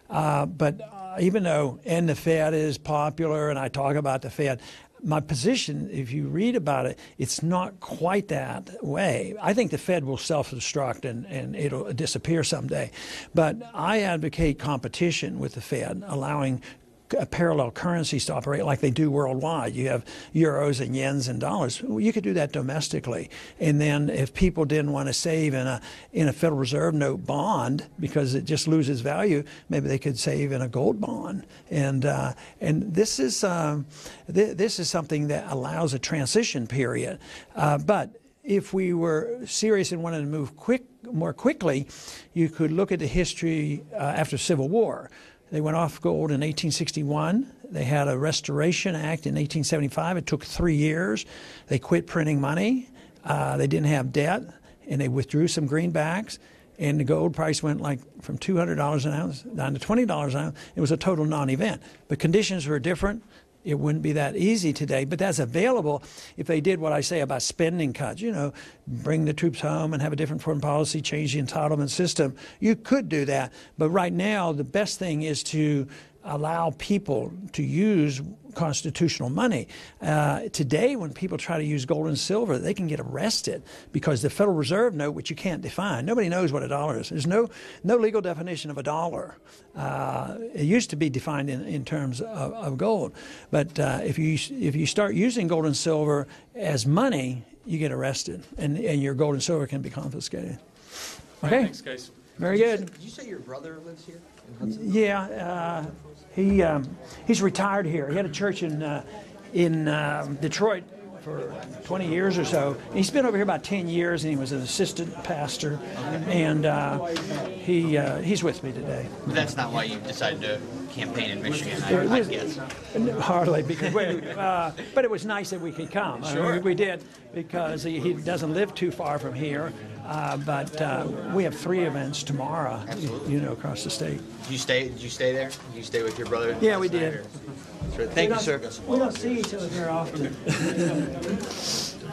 But even though the Fed is popular, and I talk about the Fed, my position, if you read about it, it's not quite that way. I think the Fed will self-destruct and it'll disappear someday. But I advocate competition with the Fed, allowing parallel currencies to operate like they do worldwide. You have euros and yens and dollars. Well, you could do that domestically. And then if people didn't want to save in a Federal Reserve note bond because it just loses value, maybe they could save in a gold bond. And this is something that allows a transition period. But if we were serious and wanted to move more quickly, you could look at the history after Civil War. They went off gold in 1861. They had a Restoration Act in 1875. It took 3 years. They quit printing money. They didn't have debt, and they withdrew some greenbacks. And the gold price went like from $200 an ounce down to $20 an ounce. It was a total non-event. But conditions were different. It wouldn't be that easy today, but that's available if they did what I say about spending cuts, you know, bring the troops home and have a different foreign policy, change the entitlement system. You could do that, but right now the best thing is to allow people to use constitutional money. Today, when people try to use gold and silver, they can get arrested because the Federal Reserve note, which you can't define, nobody knows what a dollar is. There's no legal definition of a dollar. It used to be defined in terms of gold, but if you start using gold and silver as money, you get arrested, and your gold and silver can be confiscated. Okay. Thanks, guys. Very good. Did you say your brother lives here in Hudsonville? Yeah, he's retired here. He had a church in Detroit for 20 years or so. He's been over here about 10 years, and he was an assistant pastor. And he's with me today. But that's not why you decided to campaign in Michigan, I guess. Hardly, because but it was nice that we could come. Sure. I mean, we did, because he doesn't live too far from here. But we have 3 events tomorrow, you know, across the state. Did you stay there? Did you stay with your brother? Yeah, we did. Thank you, sir. We don't see each other very often.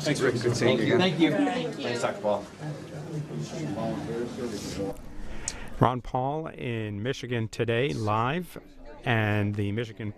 Thanks, Rick. Good seeing you again. Thank you. Thanks, Dr. Paul. Ron Paul in Michigan today, live, and the Michigan